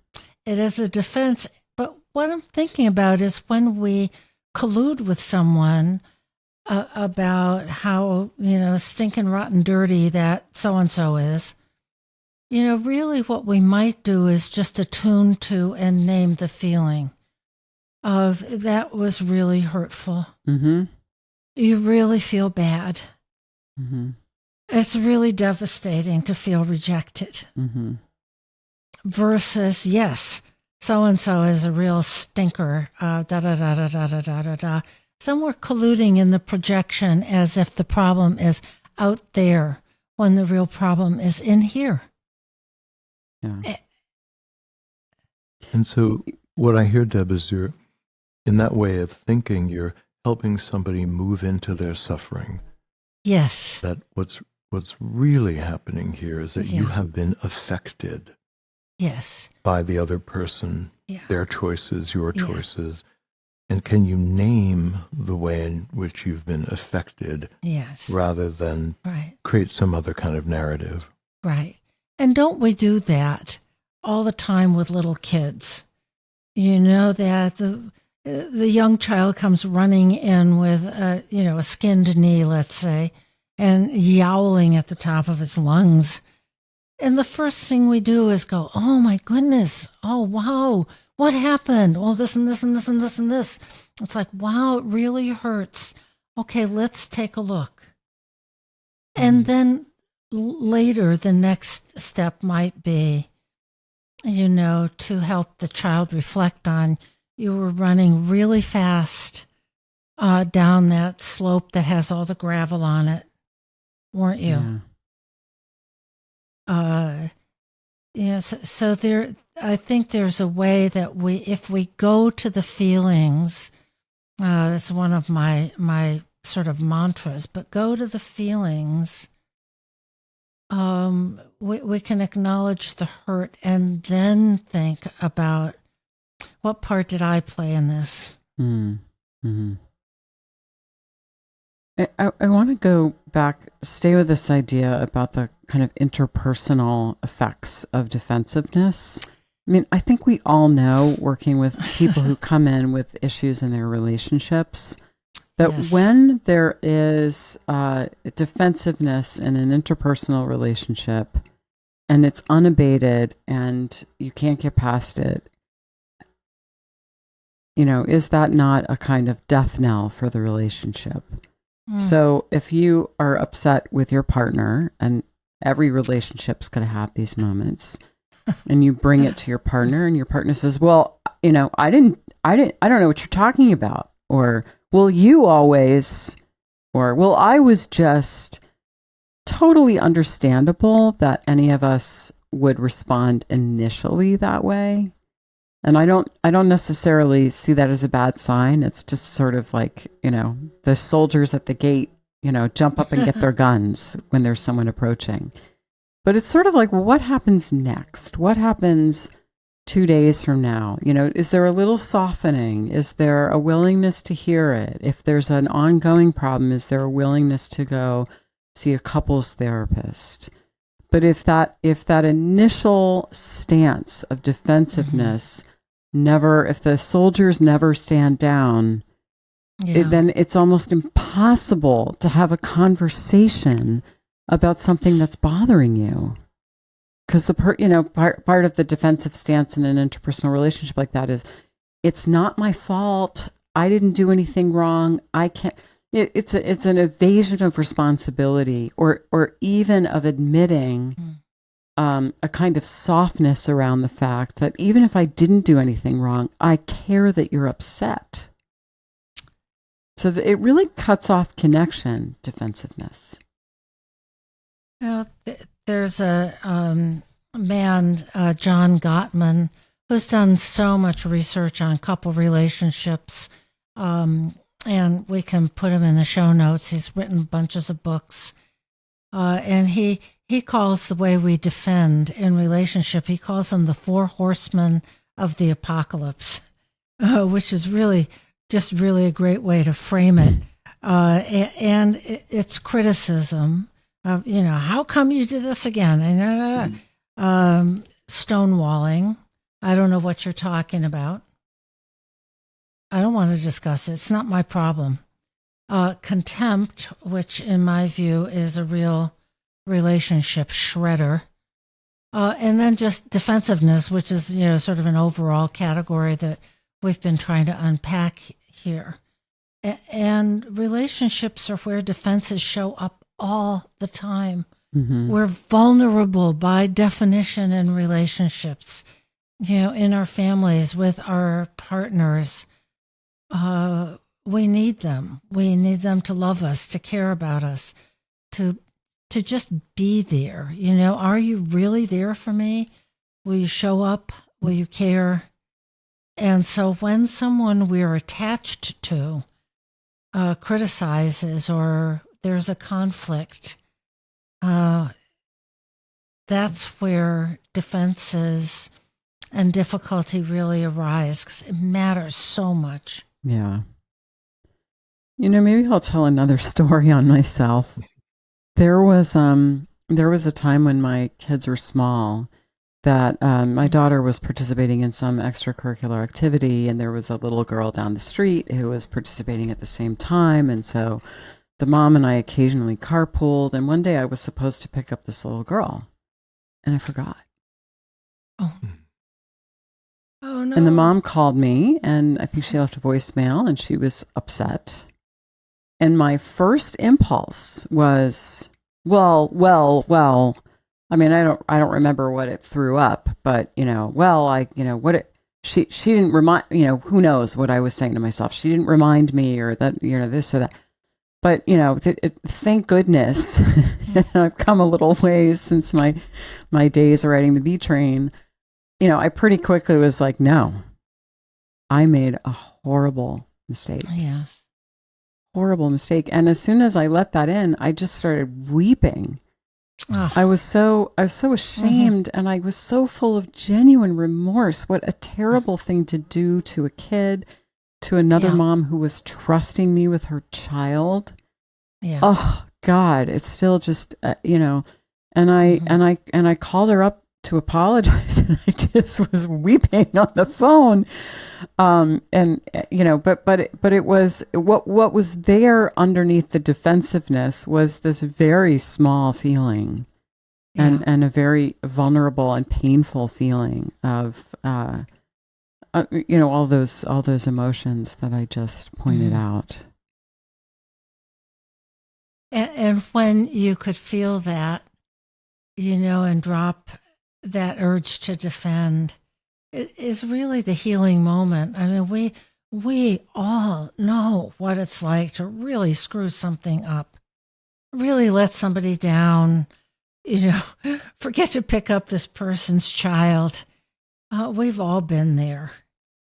It is a defense. But what I'm thinking about is when we collude with someone about how, stinking, rotten, dirty that so-and-so is, really what we might do is just attune to and name the feeling of that was really hurtful. You really feel bad. It's really devastating to feel rejected. Versus, yes, so-and-so is a real stinker, Some were colluding in the projection as if the problem is out there when the real problem is in here. Yeah. And so what I hear, Deb, is you're, in that way of thinking, you're helping somebody move into their suffering. Yes. That what's really happening here is that you have been affected. Yes. By the other person, their choices, your choices. And can you name the way in which you've been affected rather than create some other kind of narrative? Right. And don't we do that all the time with little kids? That the young child comes running in with a skinned knee, let's say, and yowling at the top of his lungs. And the first thing we do is go, oh my goodness, oh wow, what happened? Well, this and this and this and this and this. It's like, wow, it really hurts. Okay, let's take a look. And then later, the next step might be, to help the child reflect on, you were running really fast down that slope that has all the gravel on it, weren't you? Yeah. So there, I think there's a way that if we go to the feelings, it's one of my sort of mantras, but go to the feelings, we can acknowledge the hurt and then think about, what part did I play in this? Mm-hmm. I want to go back, stay with this idea about the kind of interpersonal effects of defensiveness. I mean, I think we all know, working with people who come in with issues in their relationships, that when there is defensiveness in an interpersonal relationship and it's unabated and you can't get past it, is that not a kind of death knell for the relationship? So if you are upset with your partner, and every relationship's going to have these moments, and you bring it to your partner and your partner says, well, I don't know what you're talking about. Or, well, you always, or, well, I was just totally understandable that any of us would respond initially that way. And I don't necessarily see that as a bad sign. It's just sort of like, the soldiers at the gate, jump up and get their guns when there's someone approaching. But it's sort of like, well, what happens next? What happens 2 days from now? Is there a little softening? Is there a willingness to hear it? If there's an ongoing problem, is there a willingness to go see a couples therapist? But if that initial stance of defensiveness if the soldiers never stand down, then it's almost impossible to have a conversation about something that's bothering you. Because part of the defensive stance in an interpersonal relationship like that is, it's not my fault. I didn't do anything wrong. I can't. It's an evasion of responsibility, or even of admitting a kind of softness around the fact that even if I didn't do anything wrong, I care that you're upset. So it really cuts off connection, defensiveness. There's a man, John Gottman, who's done so much research on couple relationships, and we can put him in the show notes. He's written bunches of books, and he calls the way we defend in relationship, he calls them the 4 horsemen of the apocalypse, which is really a great way to frame it. And it's criticism of, how come you did this again? And stonewalling. I don't know what you're talking about. I don't want to discuss it. It's not my problem. Contempt, which in my view is a real relationship shredder. And then just defensiveness, which is, sort of an overall category that we've been trying to unpack here. And relationships are where defenses show up all the time. Mm-hmm. We're vulnerable by definition in relationships, in our families, with our partners. We need them. We need them to love us, to care about us, to just be there. Are you really there for me? Will you show up? Will you care? And so when someone we're attached to criticizes, or there's a conflict, that's where defenses and difficulty really arise, because it matters so much. Yeah. Maybe I'll tell another story on myself. There was a time when my kids were small that my daughter was participating in some extracurricular activity, and there was a little girl down the street who was participating at the same time. And so the mom and I occasionally carpooled, and one day I was supposed to pick up this little girl, and I forgot. Oh. Oh, no. And the mom called me, and I think she left a voicemail, and she was upset. And my first impulse was, well. I mean, I don't remember what it threw up, but she didn't remind, who knows what I was saying to myself. She didn't remind me, or that, this or that. But, thank goodness, I've come a little ways since my days riding the B train. I pretty quickly was like, no, I made a horrible mistake. Yes. Horrible mistake. And as soon as I let that in, I just started weeping. Oh. I was so ashamed, and I was so full of genuine remorse. What a terrible thing to do to a kid, to another mom who was trusting me with her child. Yeah. Oh God, it's still just and I called her up to apologize, and I just was weeping on the phone. But it was what was there underneath the defensiveness was this very small feeling, and a very vulnerable and painful feeling of all those emotions that I just pointed out. And when you could feel that, and drop that urge to defend, it is really the healing moment. I mean, we all know what it's like to really screw something up, really let somebody down, forget to pick up this person's child. We've all been there.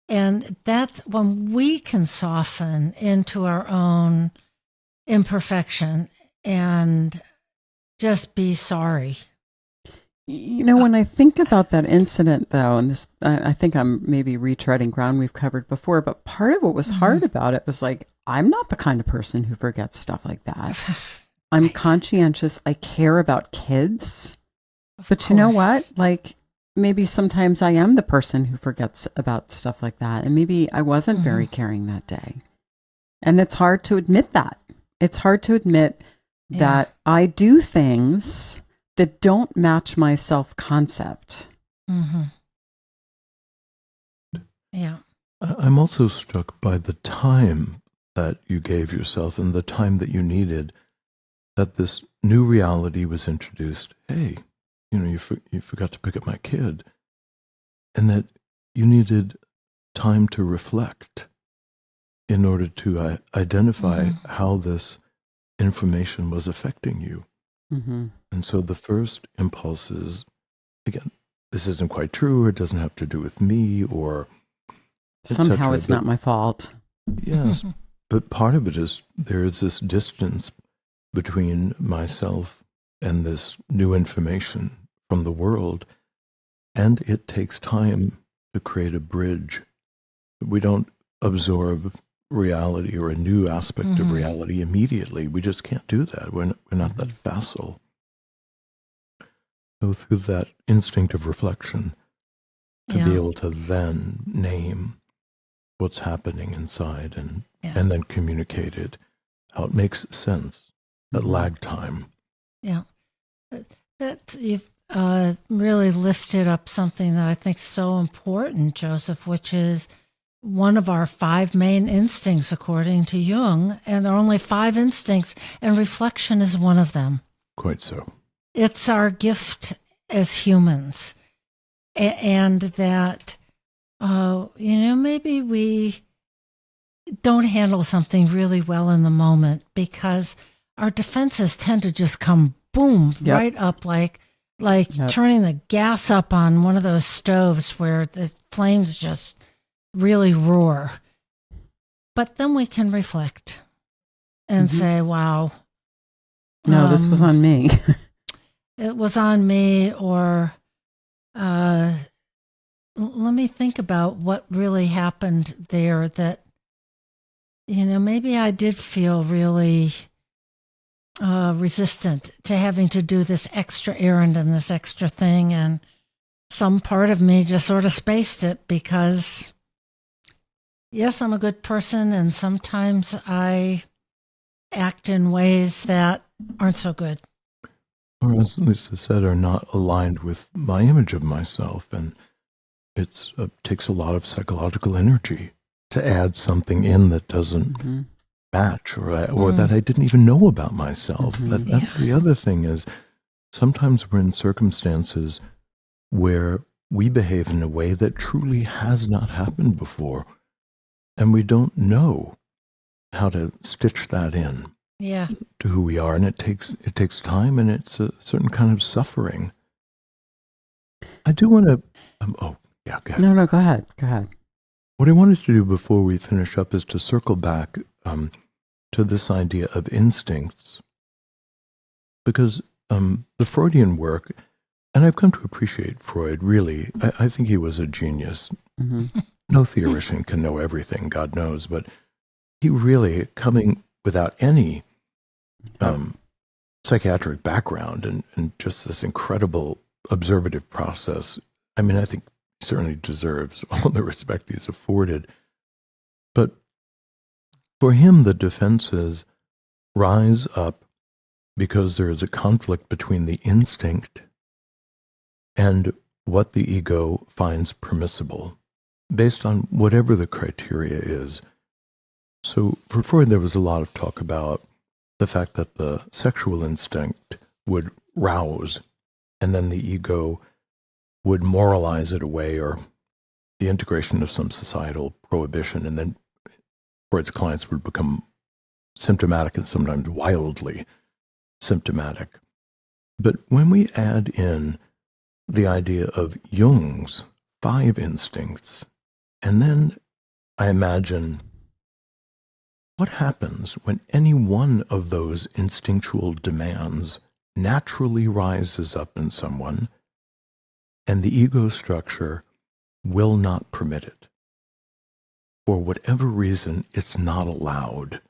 And that's when we can soften into our own imperfection and just be sorry. When I think about that incident, though, and this, I think I'm maybe retreading ground we've covered before, but part of what was hard about it was like, I'm not the kind of person who forgets stuff like that. I'm conscientious. I care about kids. But you know what? Like, maybe sometimes I am the person who forgets about stuff like that. And maybe I wasn't very caring that day. And it's hard to admit that. It's hard to admit that I do things that don't match my self-concept. Mm-hmm. Yeah. I'm also struck by the time that you gave yourself and the time that you needed, that this new reality was introduced. Hey, you forgot to pick up my kid. And that you needed time to reflect in order to identify how this information was affecting you. Mm-hmm. And so the first impulse is, again, this isn't quite true, or it doesn't have to do with me, or somehow it's not my fault. Yes, but part of it is there is this distance between myself and this new information from the world, and it takes time to create a bridge. We don't absorb reality or a new aspect of reality immediately. We just can't do that. We're not that facile. So through that instinct of reflection, to be able to then name what's happening inside and then communicate it how it makes sense, that lag time. Yeah. You've really lifted up something that I think is so important, Joseph, which is one of our 5 main instincts, according to Jung, and there are only 5 instincts, and reflection is one of them. Quite so. It's our gift as humans, and that, maybe we don't handle something really well in the moment because our defenses tend to just come boom right up like turning the gas up on one of those stoves where the flames just really roar. But then we can reflect and say, wow. No, this was on me. It was on me, or let me think about what really happened there, that, maybe I did feel really resistant to having to do this extra errand and this extra thing. And some part of me just sort of spaced it because, yes, I'm a good person, and sometimes I act in ways that aren't so good. Or as Lisa said, are not aligned with my image of myself. And It takes a lot of psychological energy to add something in that doesn't match or that I didn't even know about myself. That's the other thing is sometimes we're in circumstances where we behave in a way that truly has not happened before, and we don't know how to stitch that in to who we are, and it takes time, and it's a certain kind of suffering. I do want to. Go ahead. No, go ahead. Go ahead. What I wanted to do before we finish up is to circle back to this idea of instincts, because the Freudian work, and I've come to appreciate Freud, really, I think he was a genius. No theoretician can know everything, God knows, but he really, coming without any psychiatric background and just this incredible observative process, I mean, I think he certainly deserves all the respect he's afforded. But for him, the defenses rise up because there is a conflict between the instinct and what the ego finds permissible, based on whatever the criteria is. So for Freud, there was a lot of talk about the fact that the sexual instinct would rouse, and then the ego would moralize it away, or the integration of some societal prohibition, and then Freud's clients would become symptomatic and sometimes wildly symptomatic. But when we add in the idea of Jung's 5 instincts, and then I imagine what happens when any one of those instinctual demands naturally rises up in someone, and the ego structure will not permit it. For whatever reason, it's not allowed.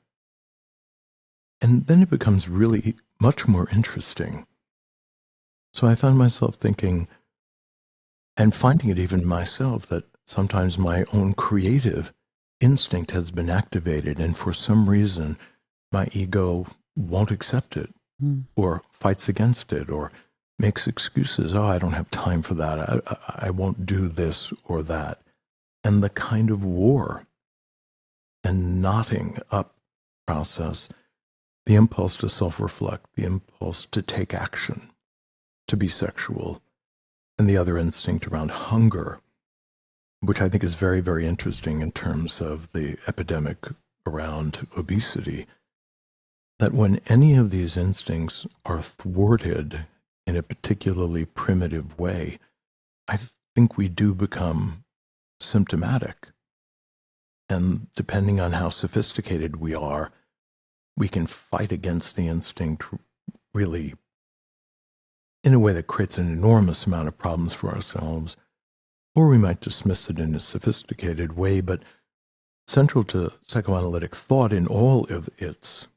And then it becomes really much more interesting. So I found myself thinking, and finding it even myself, that sometimes my own creative instinct has been activated, and for some reason, my ego won't accept it, or fights against it, or makes excuses. Oh, I don't have time for that. I won't do this or that. And the kind of war and knotting up process, the impulse to self-reflect, the impulse to take action, to be sexual, and the other instinct around hunger, which I think is very, very interesting in terms of the epidemic around obesity, that when any of these instincts are thwarted in a particularly primitive way, I think we do become symptomatic. And depending on how sophisticated we are, we can fight against the instinct really in a way that creates an enormous amount of problems for ourselves, or we might dismiss it in a sophisticated way. But central to psychoanalytic thought in all of its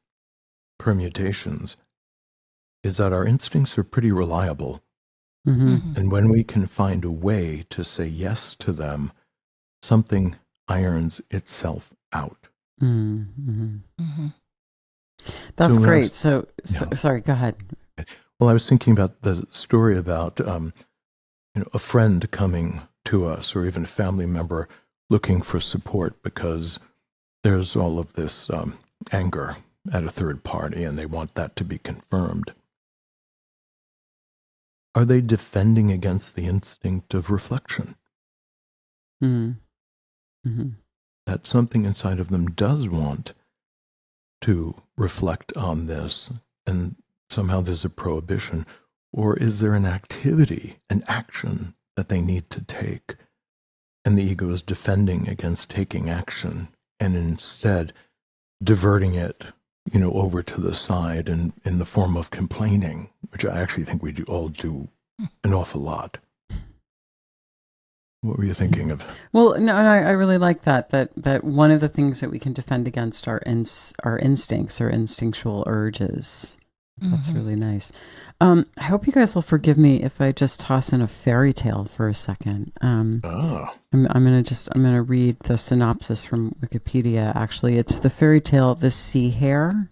permutations is that our instincts are pretty reliable. And when we can find a way to say yes to them, something irons itself out. That's great. So, sorry, go ahead. Well, I was thinking about the story about a friend coming to us, or even a family member looking for support because there's all of this anger at a third party, and they want that to be confirmed. Are they defending against the instinct of reflection? That something inside of them does want to reflect on this, and somehow there's a prohibition? Or is there an activity, an action that they need to take, and the ego is defending against taking action, and instead diverting it, over to the side and in the form of complaining, which I actually think we all do an awful lot. What were you thinking of? Well, no, I really like that one of the things that we can defend against are instincts or instinctual urges. That's really nice. I hope you guys will forgive me if I just toss in a fairy tale for a second. I'm gonna read the synopsis from Wikipedia. Actually, it's the fairy tale "The Sea Hare,"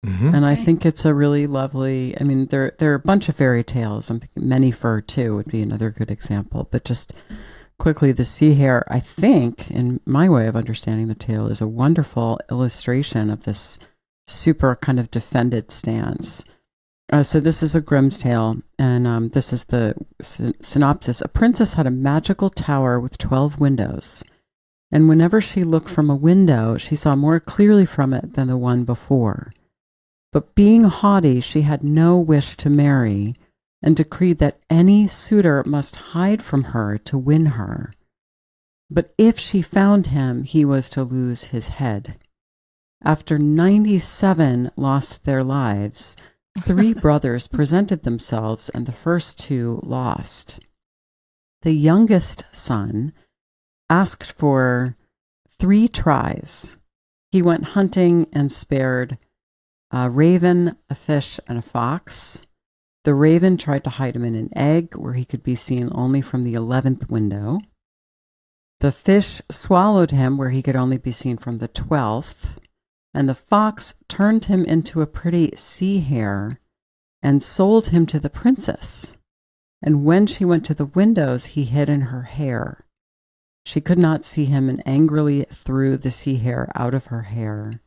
and I think it's a really lovely. I mean, there are a bunch of fairy tales. I'm thinking Many Fur too would be another good example. But just quickly, the sea hare, I think, in my way of understanding the tale, is a wonderful illustration of this super kind of defended stance. So this is a Grimm's tale, and this is the synopsis. A princess had a magical tower with 12 windows, and whenever she looked from a window, she saw more clearly from it than the one before. But being haughty, she had no wish to marry, and decreed that any suitor must hide from her to win her. But if she found him, he was to lose his head. After 97 lost their lives, 3 brothers presented themselves, and the first 2 lost. The youngest son asked for 3 tries. He went hunting and spared a raven, a fish, and a fox. The raven tried to hide him in an egg where he could be seen only from the 11th window. The fish swallowed him where he could only be seen from the 12th. And the fox turned him into a pretty sea hare and sold him to the princess. And when she went to the windows, he hid in her hair. She could not see him and angrily threw the sea hare out of her hair.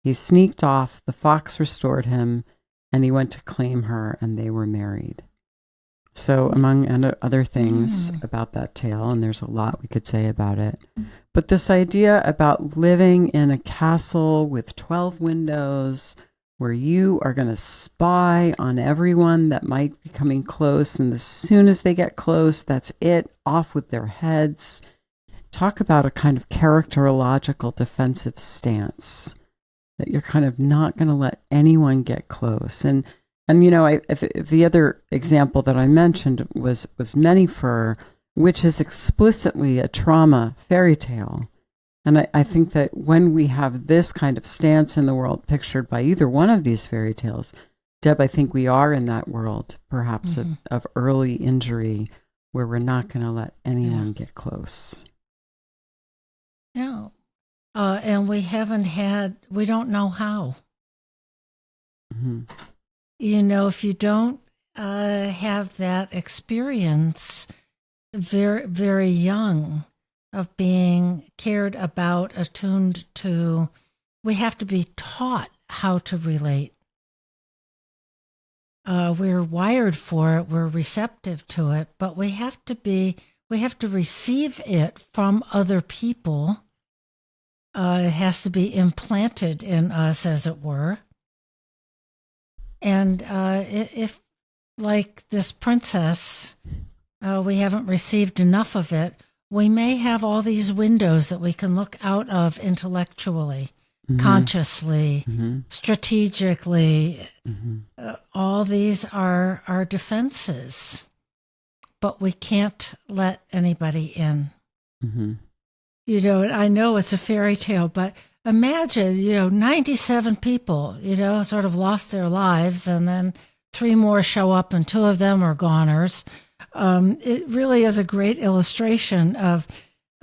He sneaked off, the fox restored him, and he went to claim her, and they were married. So among other things about that tale, and there's a lot we could say about it, but this idea about living in a castle with 12 windows where you are going to spy on everyone that might be coming close, and as soon as they get close, that's it, off with their heads. Talk about a kind of characterological defensive stance, that you're kind of not going to let anyone get close. And you know, if the other example that I mentioned was Many Fur, which is explicitly a trauma fairy tale. And I think that when we have this kind of stance in the world pictured by either one of these fairy tales, Deb, I think we are in that world, perhaps, of early injury where we're not going to let anyone get close. No. And we don't know how. Mm-hmm. You know, if you don't have that experience very, very young of being cared about, attuned to, we have to be taught how to relate. We're wired for it, we're receptive to it, but we have to receive it from other people. It has to be implanted in us, as it were. And if, like this princess, we haven't received enough of it, we may have all these windows that we can look out of intellectually, consciously, strategically. All these are our defenses, but we can't let anybody in. You know, I know it's a fairy tale, but imagine, 97 people, sort of lost their lives, and then 3 more show up and 2 of them are goners. It really is a great illustration of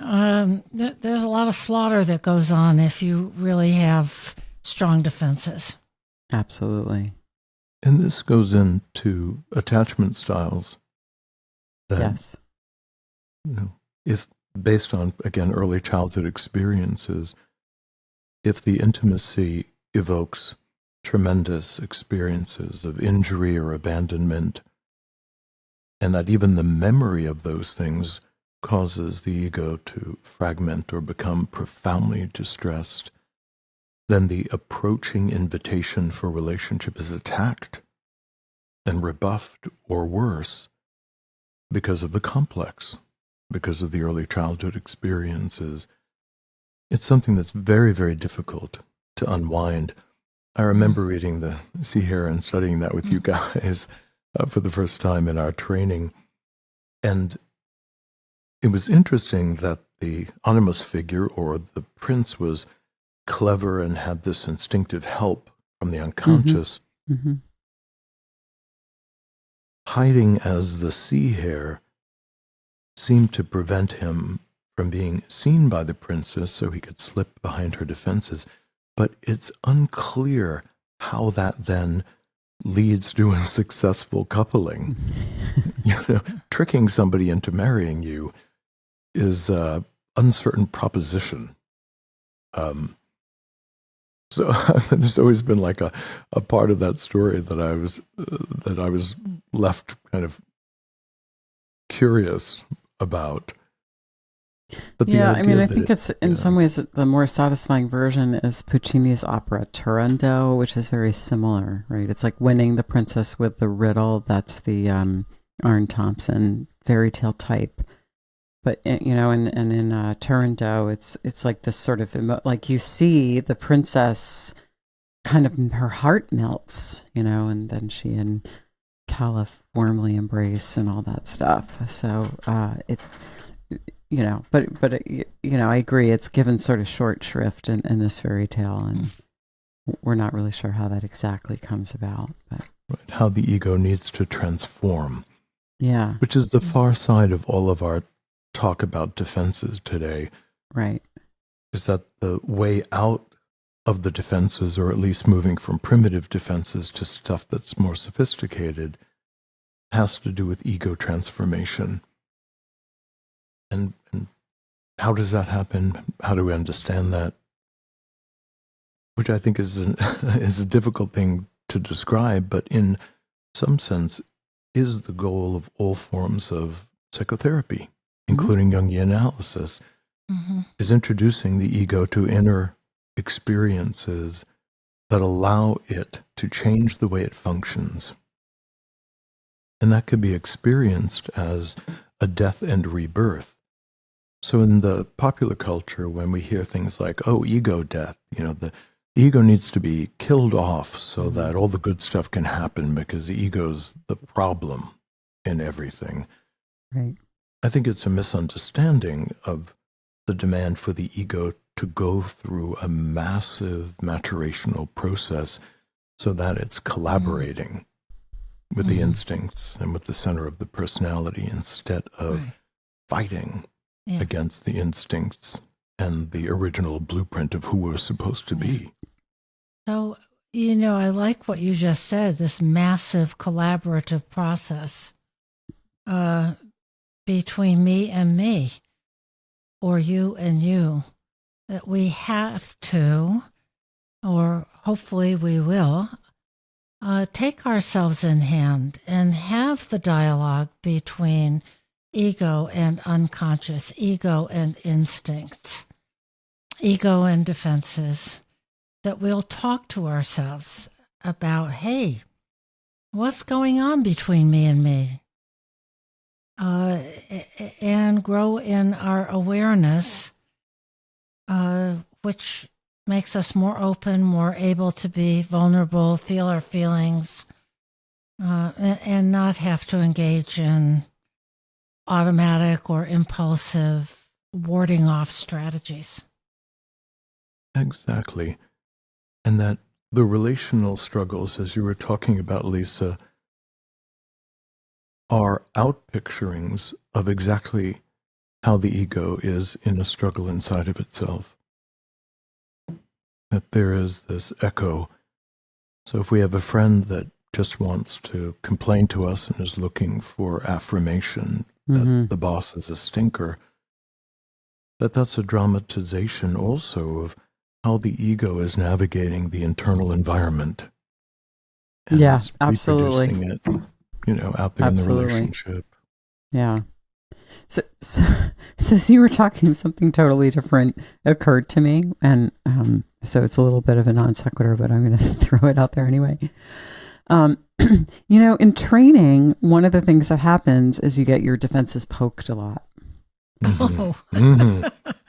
there's a lot of slaughter that goes on if you really have strong defenses. Absolutely. And this goes into attachment styles. Yes. If based on, again, early childhood experiences, if the intimacy evokes tremendous experiences of injury or abandonment, and that even the memory of those things causes the ego to fragment or become profoundly distressed, then the approaching invitation for relationship is attacked and rebuffed, or worse, because of the complex, because of the early childhood experiences. It's something that's very, very difficult to unwind. I remember reading the Sea Hare and studying that with you guys for the first time in our training. And it was interesting that the animus figure, or the prince, was clever and had this instinctive help from the unconscious. Hiding as the sea hare seemed to prevent him from being seen by the princess so he could slip behind her defenses. But it's unclear how that then leads to a successful coupling. Tricking somebody into marrying you is a uncertain proposition. So there's always been like a part of that story that I was left kind of curious about. But yeah, I mean, I think it's in some ways the more satisfying version is Puccini's opera Turandot, which is very similar, right? It's like winning the princess with the riddle. That's the Arne Thompson fairy tale type. But you know, and in Turandot, it's like this sort of like you see the princess, kind of her heart melts, you know, and then she and Caliph warmly embrace and all that stuff. So you know, but you know, I agree. It's given sort of short shrift in this fairy tale, and we're not really sure how that exactly comes about. But how the ego needs to transform. Yeah, which is the far side of all of our talk about defenses today. Right. Is that the way out of the defenses, or at least moving from primitive defenses to stuff that's more sophisticated, has to do with ego transformation. And how does that happen? How do we understand that? Which I think is a difficult thing to describe, but in some sense is the goal of all forms of psychotherapy, including Jungian analysis, is introducing the ego to inner experiences that allow it to change the way it functions. And that could be experienced as a death and rebirth. So in the popular culture, when we hear things like, oh, ego death, you know, the ego needs to be killed off so that all the good stuff can happen because the ego's the problem in everything. Right. I think it's a misunderstanding of the demand for the ego to go through a massive maturational process so that it's collaborating with the instincts and with the center of the personality instead of fighting against the instincts and the original blueprint of who we're supposed to be. So, you know, I like what you just said, this massive collaborative process between me and me, or you and you, that we have to, or hopefully we will, take ourselves in hand and have the dialogue between ego and unconscious, ego and instincts, ego and defenses, that we'll talk to ourselves about, hey, what's going on between me and me? And grow in our awareness, which makes us more open, more able to be vulnerable, feel our feelings, and not have to engage in automatic or impulsive warding off strategies. Exactly. And that the relational struggles, as you were talking about, Lisa, are outpicturings of exactly how the ego is in a struggle inside of itself. That there is this echo. So if we have a friend that just wants to complain to us and is looking for affirmation that the boss is a stinker, that's a dramatization also of how the ego is navigating the internal environment. And yes, absolutely. Reproducing it, you know, out there in the relationship. Yeah. So as you were talking, something totally different occurred to me. And so it's a little bit of a non sequitur, but I'm going to throw it out there anyway. You know, in training, one of the things that happens is you get your defenses poked a lot.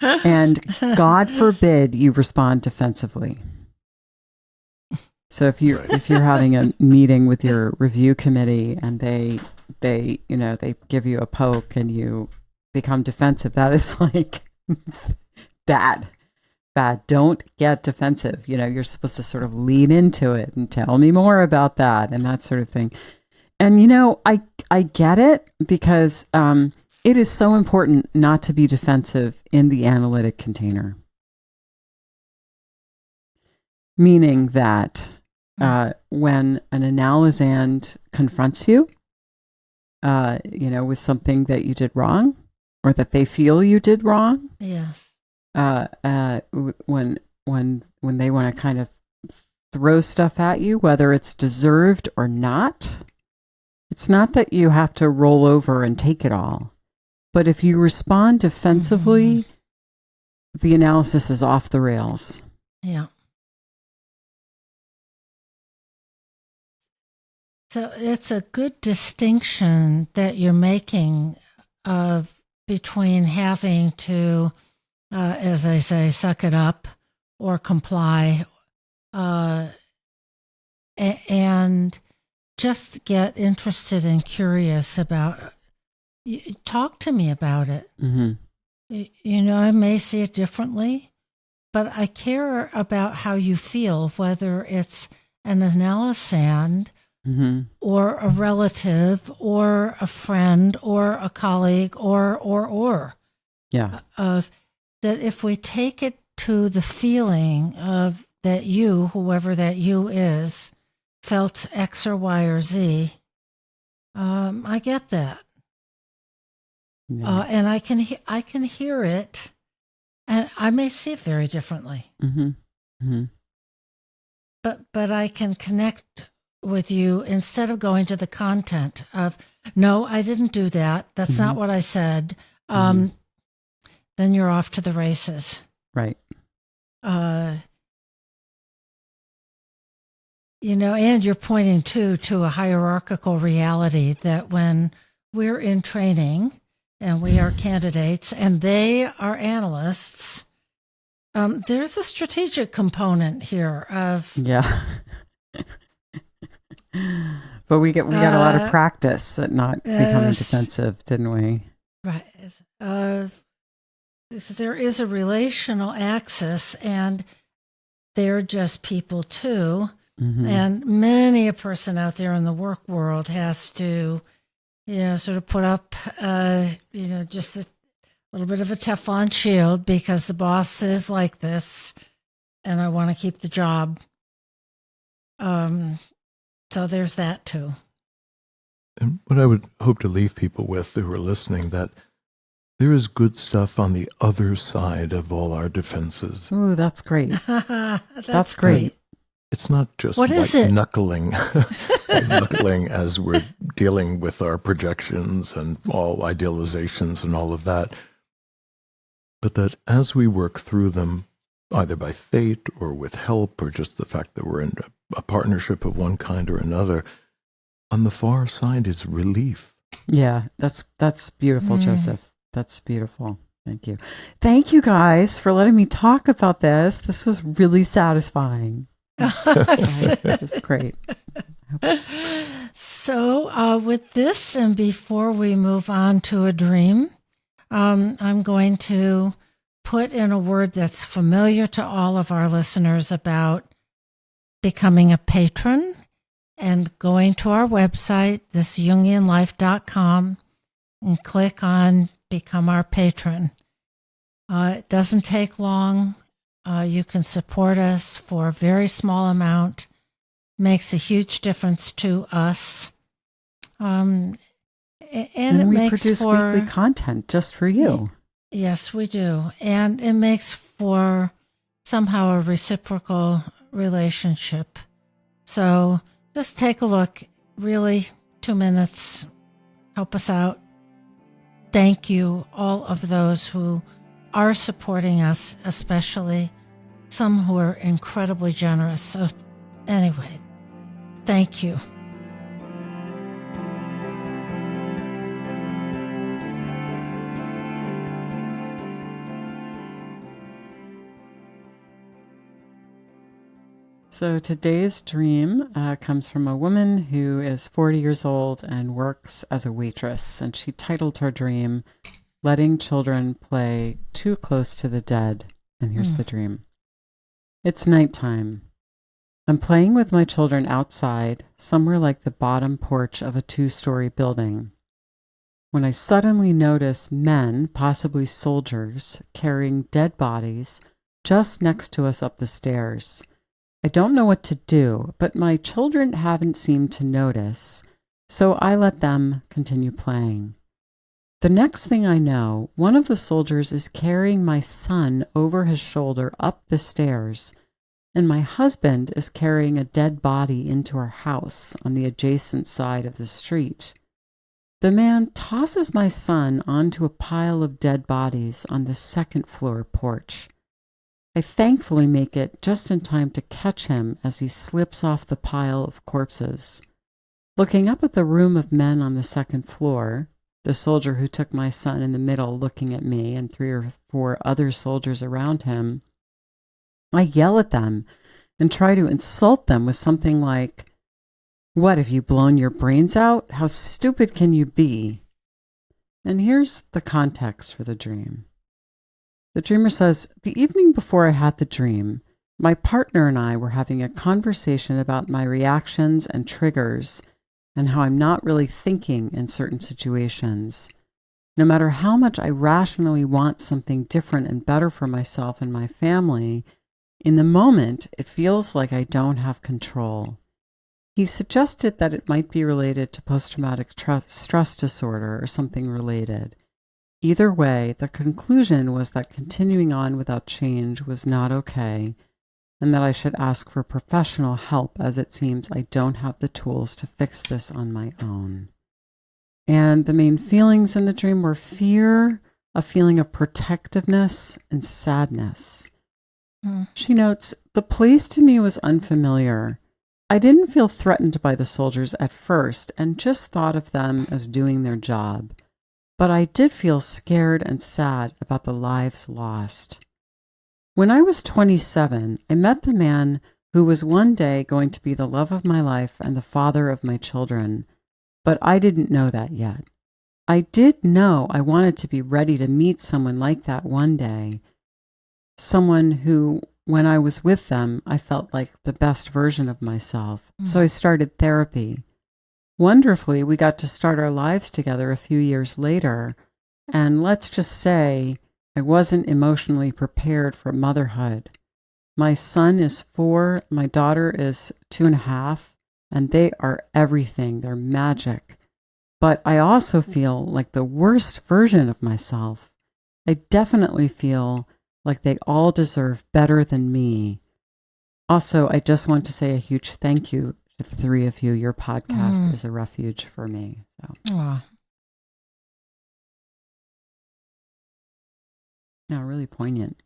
And God forbid you respond defensively. So if you're having a meeting with your review committee and they give you a poke and you become defensive, that is like bad. Don't get defensive. You know, you're supposed to sort of lean into it and tell me more about that and that sort of thing. And, you know, I get it because it is so important not to be defensive in the analytic container. Meaning that when an analysand confronts you, you know, with something that you did wrong or that they feel you did wrong. Yes. When they want to kind of throw stuff at you, whether it's deserved or not, it's not that you have to roll over and take it all. But if you respond defensively, the analysis is off the rails. Yeah. So it's a good distinction that you're making between having to, as I say, suck it up or comply, and just get interested and curious about. Talk to me about it. I may see it differently, but I care about how you feel, whether it's an analysand or a relative or a friend or a colleague or. Yeah. That if we take it to the feeling of that you, whoever that you is, felt X or Y or Z, I get that. Yeah. And I can hear it, and I may see it very differently. But I can connect with you instead of going to the content of, no, I didn't do that. That's not what I said. Then you're off to the races. Right. And you're pointing to a hierarchical reality that when we're in training and we are candidates and they are analysts, there's a strategic component here of but we got a lot of practice at not becoming defensive, didn't we? Right. There is a relational axis, and they're just people too. And many a person out there in the work world has to, sort of put up, just a little bit of a Teflon shield because the boss is like this, and I want to keep the job. So there's that too. And what I would hope to leave people with who are listening, that there is good stuff on the other side of all our defenses. Ooh, that's great. That's great. It's not just what is it? knuckling as we're dealing with our projections and all idealizations and all of that. But that as we work through them, either by fate or with help or just the fact that we're in a partnership of one kind or another, on the far side is relief. Yeah, that's beautiful, Joseph. That's beautiful. Thank you. Thank you guys for letting me talk about this. This was really satisfying. It's great. So with this, and before we move on to a dream, I'm going to put in a word that's familiar to all of our listeners about becoming a patron and going to our website, thisjungianlife.com, and click on Become Our Patron. It doesn't take long. You can support us for a very small amount. Makes a huge difference to us. And we produce weekly content just for you. Yes, we do. And it makes for somehow a reciprocal relationship. So just take a look. Really, 2 minutes. Help us out. Thank you, all of those who are supporting us, especially some who are incredibly generous. So anyway, thank you. So today's dream comes from a woman who is 40 years old and works as a waitress. And she titled her dream, Letting Children Play Too Close to the Dead. And here's the dream. It's nighttime. I'm playing with my children outside, somewhere like the bottom porch of a 2-story building, when I suddenly notice men, possibly soldiers, carrying dead bodies just next to us up the stairs. I don't know what to do, but my children haven't seemed to notice, so I let them continue playing. The next thing I know, one of the soldiers is carrying my son over his shoulder up the stairs, and my husband is carrying a dead body into our house on the adjacent side of the street. The man tosses my son onto a pile of dead bodies on the second floor porch. I thankfully make it just in time to catch him as he slips off the pile of corpses. Looking up at the room of men on the second floor, the soldier who took my son in the middle looking at me and 3 or 4 other soldiers around him, I yell at them and try to insult them with something like, "What, have you blown your brains out? How stupid can you be?" And here's the context for the dream. The dreamer says, "The evening before I had the dream, my partner and I were having a conversation about my reactions and triggers and how I'm not really thinking in certain situations. No matter how much I rationally want something different and better for myself and my family, in the moment, it feels like I don't have control." He suggested that it might be related to post-traumatic stress disorder or something related. Either way, the conclusion was that continuing on without change was not okay, and that I should ask for professional help, as it seems I don't have the tools to fix this on my own. And the main feelings in the dream were fear, a feeling of protectiveness, and sadness. She notes, "The place to me was unfamiliar. I didn't feel threatened by the soldiers at first and just thought of them as doing their job. But I did feel scared and sad about the lives lost. When I was 27, I met the man who was one day going to be the love of my life and the father of my children, but I didn't know that yet. I did know I wanted to be ready to meet someone like that one day, someone who, when I was with them, I felt like the best version of myself. So I started therapy. Wonderfully, we got to start our lives together a few years later, and let's just say I wasn't emotionally prepared for motherhood. My son is 4, my daughter is 2.5, and they are everything. They're magic. But I also feel like the worst version of myself. I definitely feel like they all deserve better than me. Also, I just want to say a huge thank you to the 3 of you. Your podcast is a refuge for me." So, yeah, really poignant.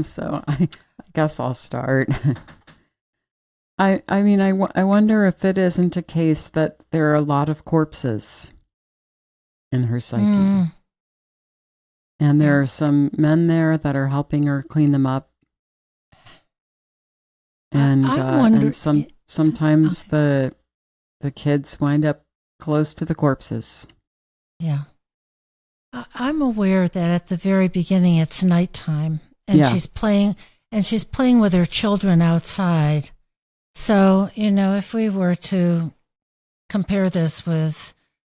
So I guess I'll start. I wonder if it isn't a case that there are a lot of corpses in her psyche. And there are some men there that are helping her clean them up. And sometimes the kids wind up close to the corpses. Yeah. I'm aware that at the very beginning it's nighttime and she's playing with her children outside. So, if we were to compare this with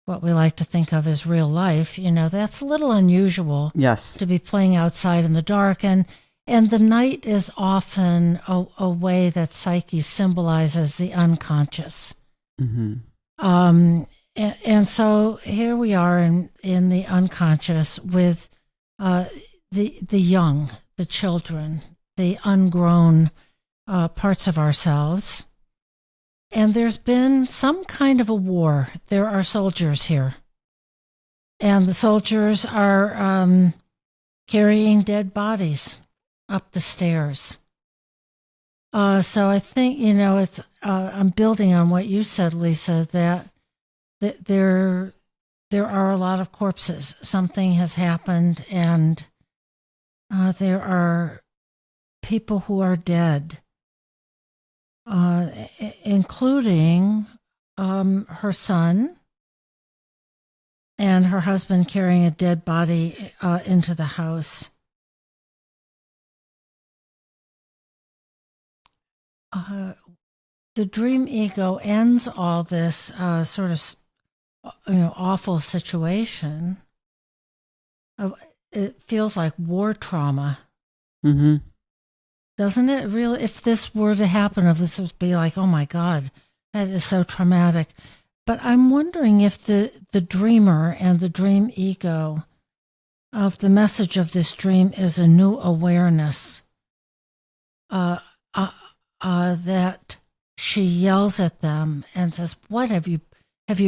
what we like to think of as real life, that's a little unusual. Yes. To be playing outside in the dark. And the night is often a way that psyche symbolizes the unconscious. And so here we are in the unconscious with the young, the children, the ungrown parts of ourselves. And there's been some kind of a war. There are soldiers here. And the soldiers are carrying dead bodies up the stairs. So I think, it's I'm building on what you said, Lisa, that there are a lot of corpses. Something has happened, and there are people who are dead, including her son and her husband carrying a dead body into the house. the dream ego ends all this sort of awful situation. It feels like war trauma. Mm-hmm. Doesn't it really? If this were to happen, if this would be like, oh my God, that is so traumatic. But I'm wondering if the dreamer and the dream ego of the message of this dream is a new awareness that she yells at them and says, "What have you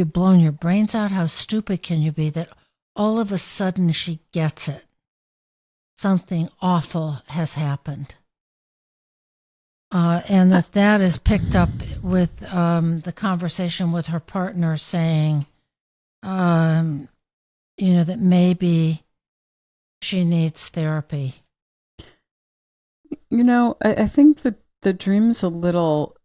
blown your brains out? How stupid can you be?" That all of a sudden she gets it. Something awful has happened. And that is picked up with the conversation with her partner saying, that maybe she needs therapy. I think that the dream's a little,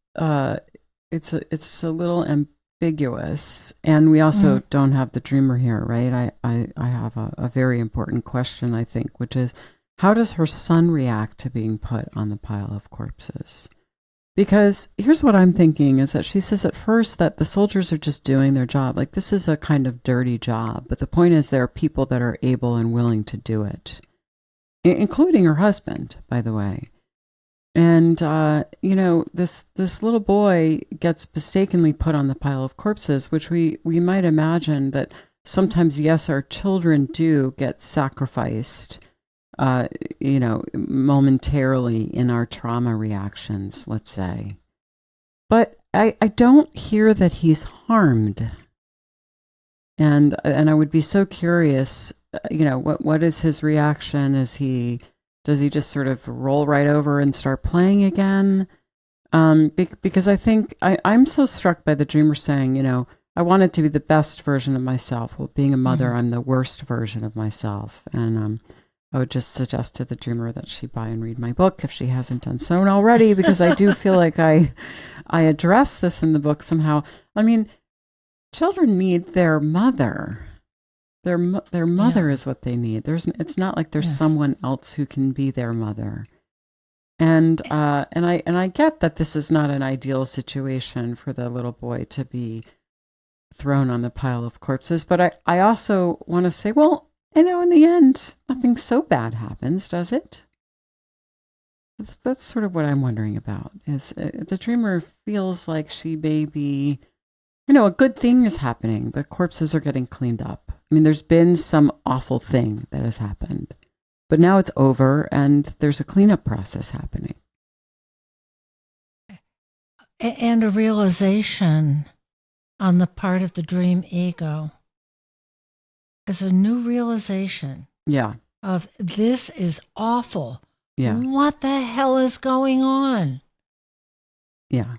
it's a little ambiguous, and we also don't have the dreamer here, right? I have a very important question, I think, which is, how does her son react to being put on the pile of corpses? Because here's what I'm thinking is that she says at first that the soldiers are just doing their job. Like, this is a kind of dirty job. But the point is there are people that are able and willing to do it, including her husband, by the way. And, this little boy gets mistakenly put on the pile of corpses, which we might imagine that sometimes, yes, our children do get sacrificed momentarily in our trauma reactions, let's say. But I don't hear that he's harmed. And I would be so curious, what is his reaction? Does he just sort of roll right over and start playing again? Because I think I'm so struck by the dreamer saying, I wanted to be the best version of myself. Well, being a mother, I'm the worst version of myself. And I would just suggest to the dreamer that she buy and read my book if she hasn't done so already, because I do feel like I address this in the book somehow. I mean, children need their mother. Their mother is what they need. It's not like there's someone else who can be their mother. And I get that this is not an ideal situation for the little boy to be thrown on the pile of corpses, but I also want to say, well, in the end, nothing so bad happens, does it? That's sort of what I'm wondering about. Is the dreamer feels like she may be, a good thing is happening. The corpses are getting cleaned up. I mean, there's been some awful thing that has happened, but now it's over and there's a cleanup process happening. And a realization on the part of the dream ego. Is a new realization of this is awful. Yeah. What the hell is going on? Yeah.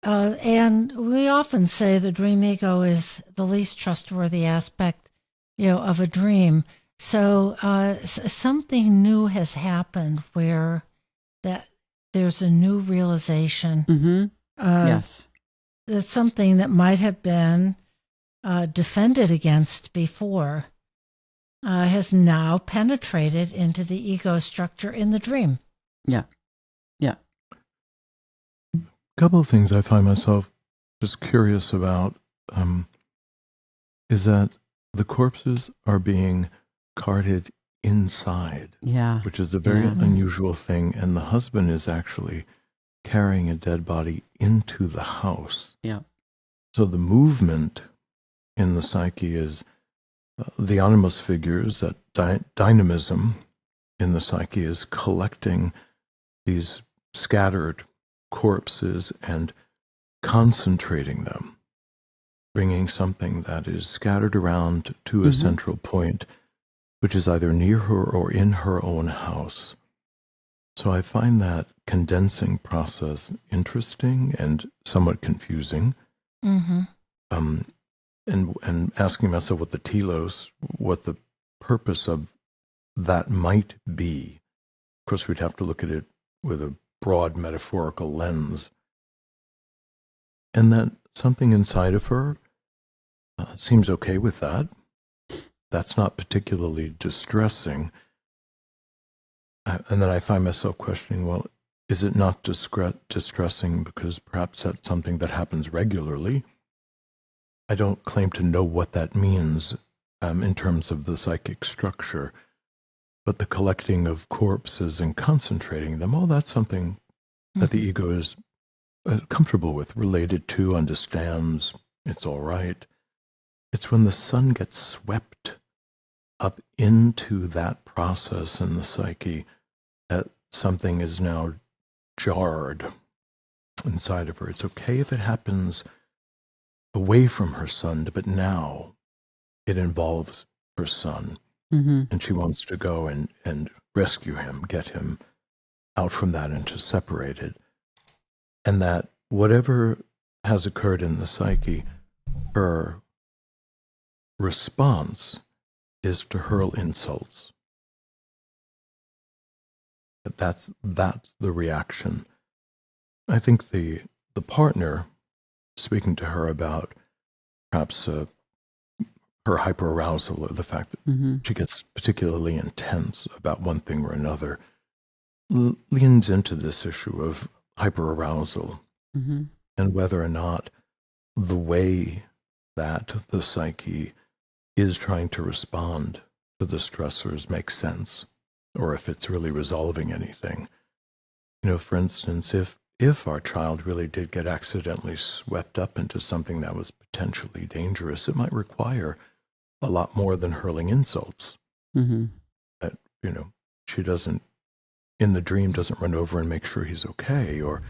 And we often say the dream ego is the least trustworthy aspect, of a dream. So something new has happened where that there's a new realization. Mm-hmm. Yes. That something that might have been defended against before has now penetrated into the ego structure in the dream. Yeah. A couple of things I find myself just curious about is that the corpses are being carted inside, which is a very unusual thing, and the husband is actually carrying a dead body into the house. Yeah. So the movement in the psyche is the animus figures, that dynamism in the psyche is collecting these scattered corpses and concentrating them, bringing something that is scattered around to a central point, which is either near her or in her own house. So I find that condensing process interesting and somewhat confusing. Mm-hmm. And asking myself what the purpose of that might be. Of course, we'd have to look at it with a broad metaphorical lens. And that something inside of her seems okay with that. That's not particularly distressing. And then I find myself questioning, well, is it not distressing because perhaps that's something that happens regularly? I don't claim to know what that means in terms of the psychic structure, but the collecting of corpses and concentrating them, that's something that the ego is comfortable with, related to, understands, it's all right. It's when the sun gets swept up into that process in the psyche that something is now jarred inside of her. It's okay if it happens away from her son, but now it involves her son. And she wants to go and rescue him, get him out from that and to separate it. And that whatever has occurred in the psyche, her response is to hurl insults. That's the reaction. I think the partner, speaking to her about perhaps her hyperarousal, or the fact that she gets particularly intense about one thing or another, leans into this issue of hyperarousal and whether or not the way that the psyche is trying to respond to the stressors makes sense, or if it's really resolving anything. For instance, if our child really did get accidentally swept up into something that was potentially dangerous, it might require a lot more than hurling insults. That, she doesn't, in the dream, doesn't run over and make sure he's okay, or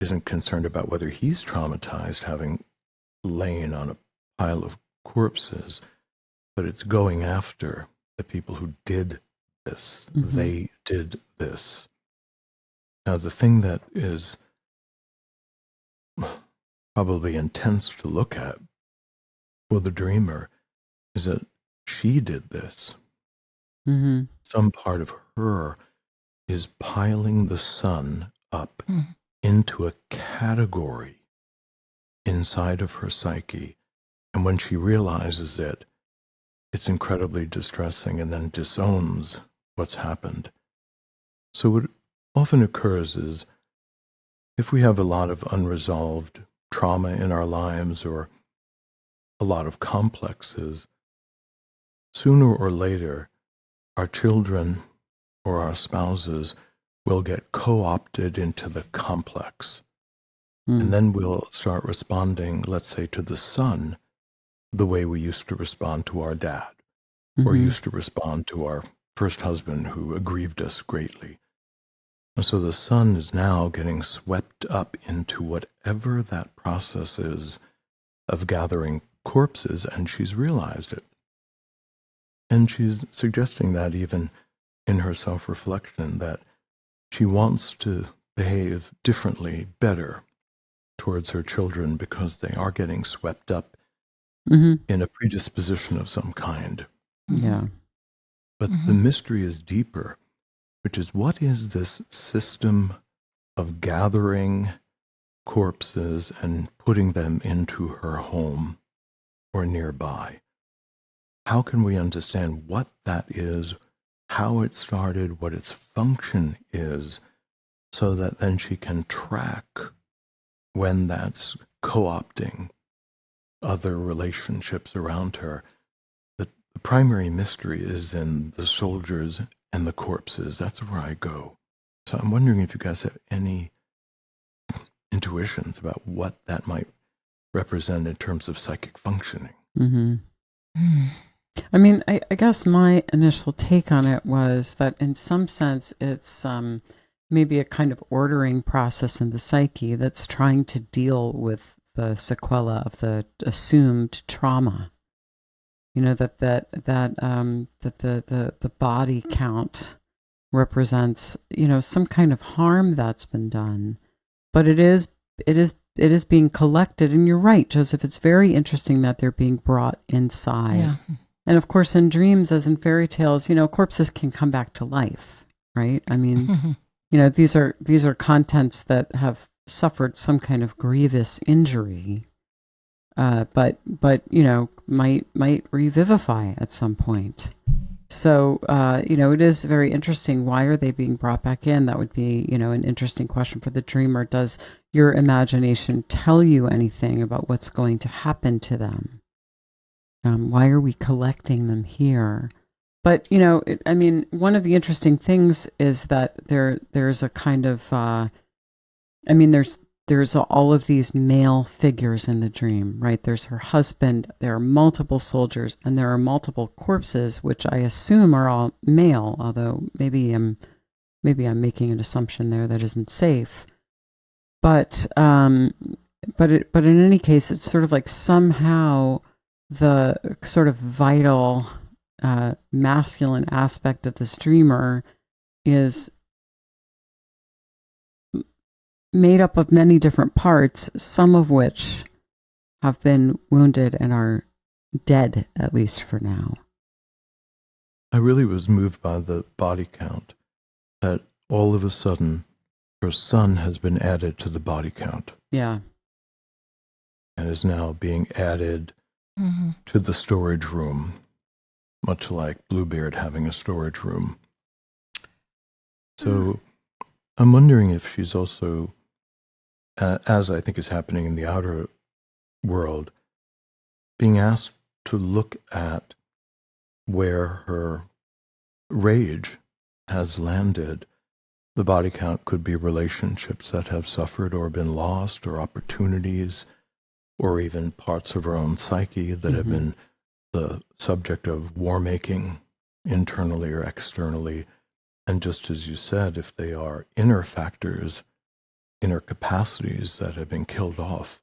isn't concerned about whether he's traumatized having lain on a pile of corpses, but it's going after the people who did this. They did this. Now, the thing that is probably intense to look at for the dreamer is that she did this. Some part of her is piling the sun up into a category inside of her psyche. And when she realizes it, it's incredibly distressing and then disowns what's happened. So what often occurs is if we have a lot of unresolved trauma in our lives or a lot of complexes, sooner or later, our children or our spouses will get co-opted into the complex. And then we'll start responding, let's say, to the son the way we used to respond to our dad, or used to respond to our first husband who aggrieved us greatly. And so the son is now getting swept up into whatever that process is of gathering corpses, and she's realized it. And she's suggesting that even in her self-reflection, that she wants to behave differently, better towards her children because they are getting swept up in a predisposition of some kind. Yeah. But the mystery is deeper, which is, what is this system of gathering corpses and putting them into her home or nearby? How can we understand what that is, how it started, what its function is, so that then she can track when that's co-opting other relationships around her? The primary mystery is in the soldiers and the corpses. That's where I go. So I'm wondering if you guys have any intuitions about what that might represent in terms of psychic functioning. I mean, I guess my initial take on it was that in some sense it's maybe a kind of ordering process in the psyche that's trying to deal with the sequela of the assumed trauma. That the body count represents, some kind of harm that's been done, but it is being collected. And you're right, Joseph. It's very interesting that they're being brought inside. Yeah. And of course, in dreams, as in fairy tales, corpses can come back to life, right? I mean, these are contents that have suffered some kind of grievous injury, but might revivify at some point. So, it is very interesting. Why are they being brought back in? That would be, an interesting question for the dreamer. Does your imagination tell you anything about what's going to happen to them? Why are we collecting them here? But, one of the interesting things is that there's a kind of, there's all of these male figures in the dream, right? There's her husband, there are multiple soldiers, and there are multiple corpses, which I assume are all male, although maybe I'm making an assumption there that isn't safe. But in any case, it's sort of like somehow the sort of vital masculine aspect of this dreamer is made up of many different parts, some of which have been wounded and are dead, at least for now. I really was moved by the body count, that all of a sudden her son has been added to the body count. Yeah. And is now being added to the storage room, much like Bluebeard having a storage room. So I'm wondering if she's also, as I think is happening in the outer world, being asked to look at where her rage has landed. The body count could be relationships that have suffered or been lost, or opportunities, or even parts of her own psyche that have been the subject of war making, internally or externally. And just as you said, if they are inner factors, inner capacities that have been killed off,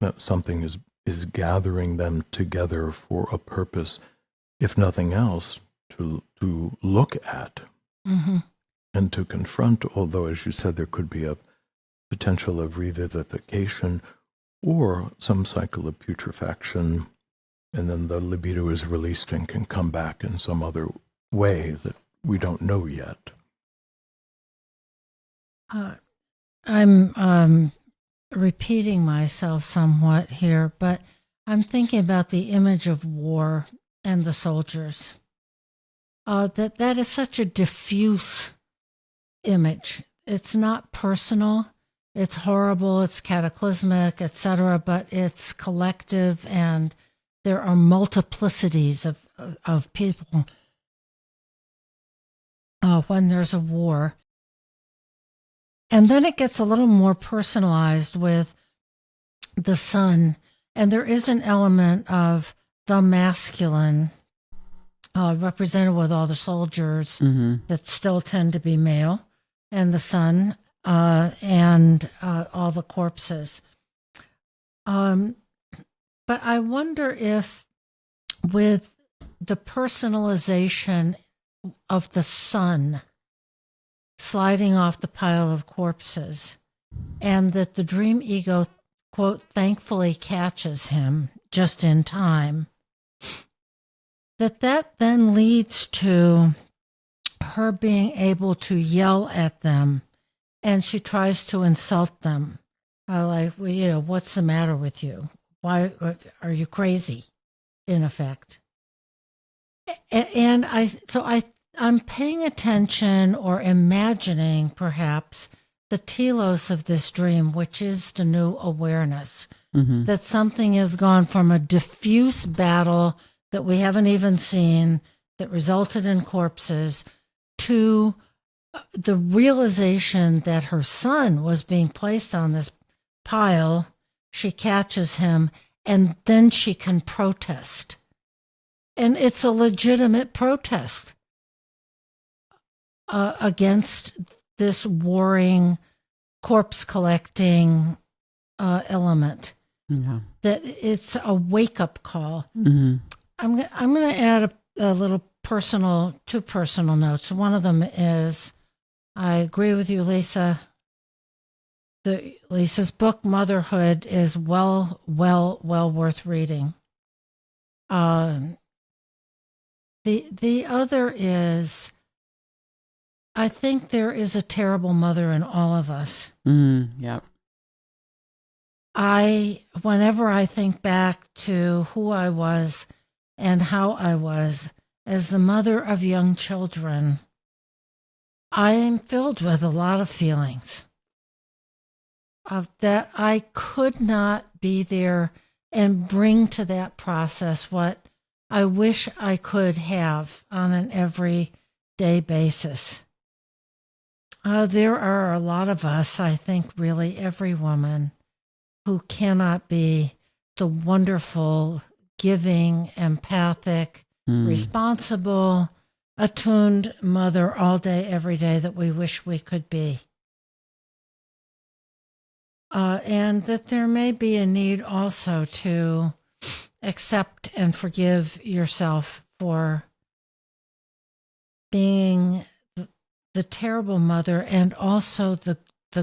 that something is gathering them together for a purpose, if nothing else, to look at and to confront, although, as you said, there could be a potential of revivification or some cycle of putrefaction, and then the libido is released and can come back in some other way that we don't know yet. I'm repeating myself somewhat here, but I'm thinking about the image of war and the soldiers. That is such a diffuse image. It's not personal. It's horrible. It's cataclysmic, etc. But it's collective, and there are multiplicities of people when there's a war. And then it gets a little more personalized with the son, and there is an element of the masculine represented with all the soldiers that still tend to be male, and the son, and all the corpses. But I wonder if with the personalization of the son sliding off the pile of corpses, and that the dream ego, quote, thankfully catches him just in time, that then leads to her being able to yell at them, and she tries to insult them. Like, well, what's the matter with you? Why are you crazy, in effect? And I'm paying attention, or imagining perhaps, the telos of this dream, which is the new awareness, that something has gone from a diffuse battle that we haven't even seen, that resulted in corpses, to the realization that her son was being placed on this pile. She catches him, and then she can protest. And it's a legitimate protest against this warring, corpse collecting element. Yeah. That it's a wake-up call. I'm going to add a little two personal notes. One of them is, I agree with you, Lisa. Lisa's book, Motherhood, is well worth reading. The other is, I think there is a terrible mother in all of us. Yep. Whenever I think back to who I was and how I was as the mother of young children, I am filled with a lot of feelings that I could not be there and bring to that process what I wish I could have on an everyday basis. There are a lot of us, I think really every woman, who cannot be the wonderful, giving, empathic, responsible, attuned mother all day, every day that we wish we could be. And that there may be a need also to accept and forgive yourself for being the terrible mother and also the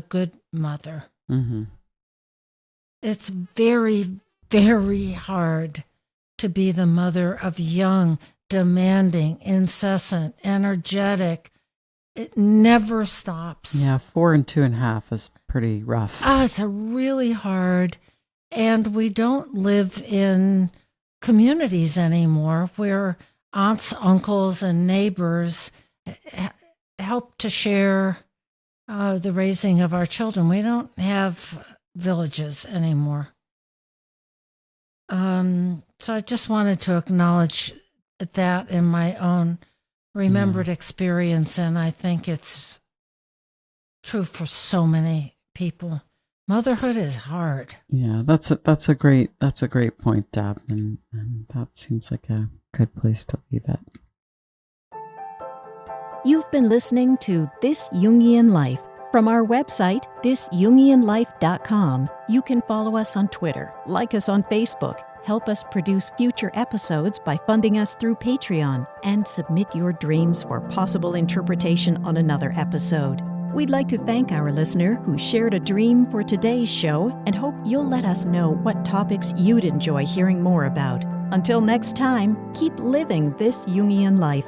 good mother. Mm-hmm. It's very, very hard to be the mother of young, demanding, incessant, energetic. It never stops. Yeah, 4 and 2.5 is pretty rough. It's really hard. And we don't live in communities anymore where aunts, uncles, and neighbors help to share the raising of our children. We don't have villages anymore. So I just wanted to acknowledge that in my own remembered experience, and I think it's true for so many people. Motherhood is hard. Yeah, that's a great point, Deb, and that seems like a good place to leave it. You've been listening to This Jungian Life. From our website, thisjungianlife.com, you can follow us on Twitter, like us on Facebook, help us produce future episodes by funding us through Patreon, and submit your dreams for possible interpretation on another episode. We'd like to thank our listener who shared a dream for today's show and hope you'll let us know what topics you'd enjoy hearing more about. Until next time, keep living this Jungian life.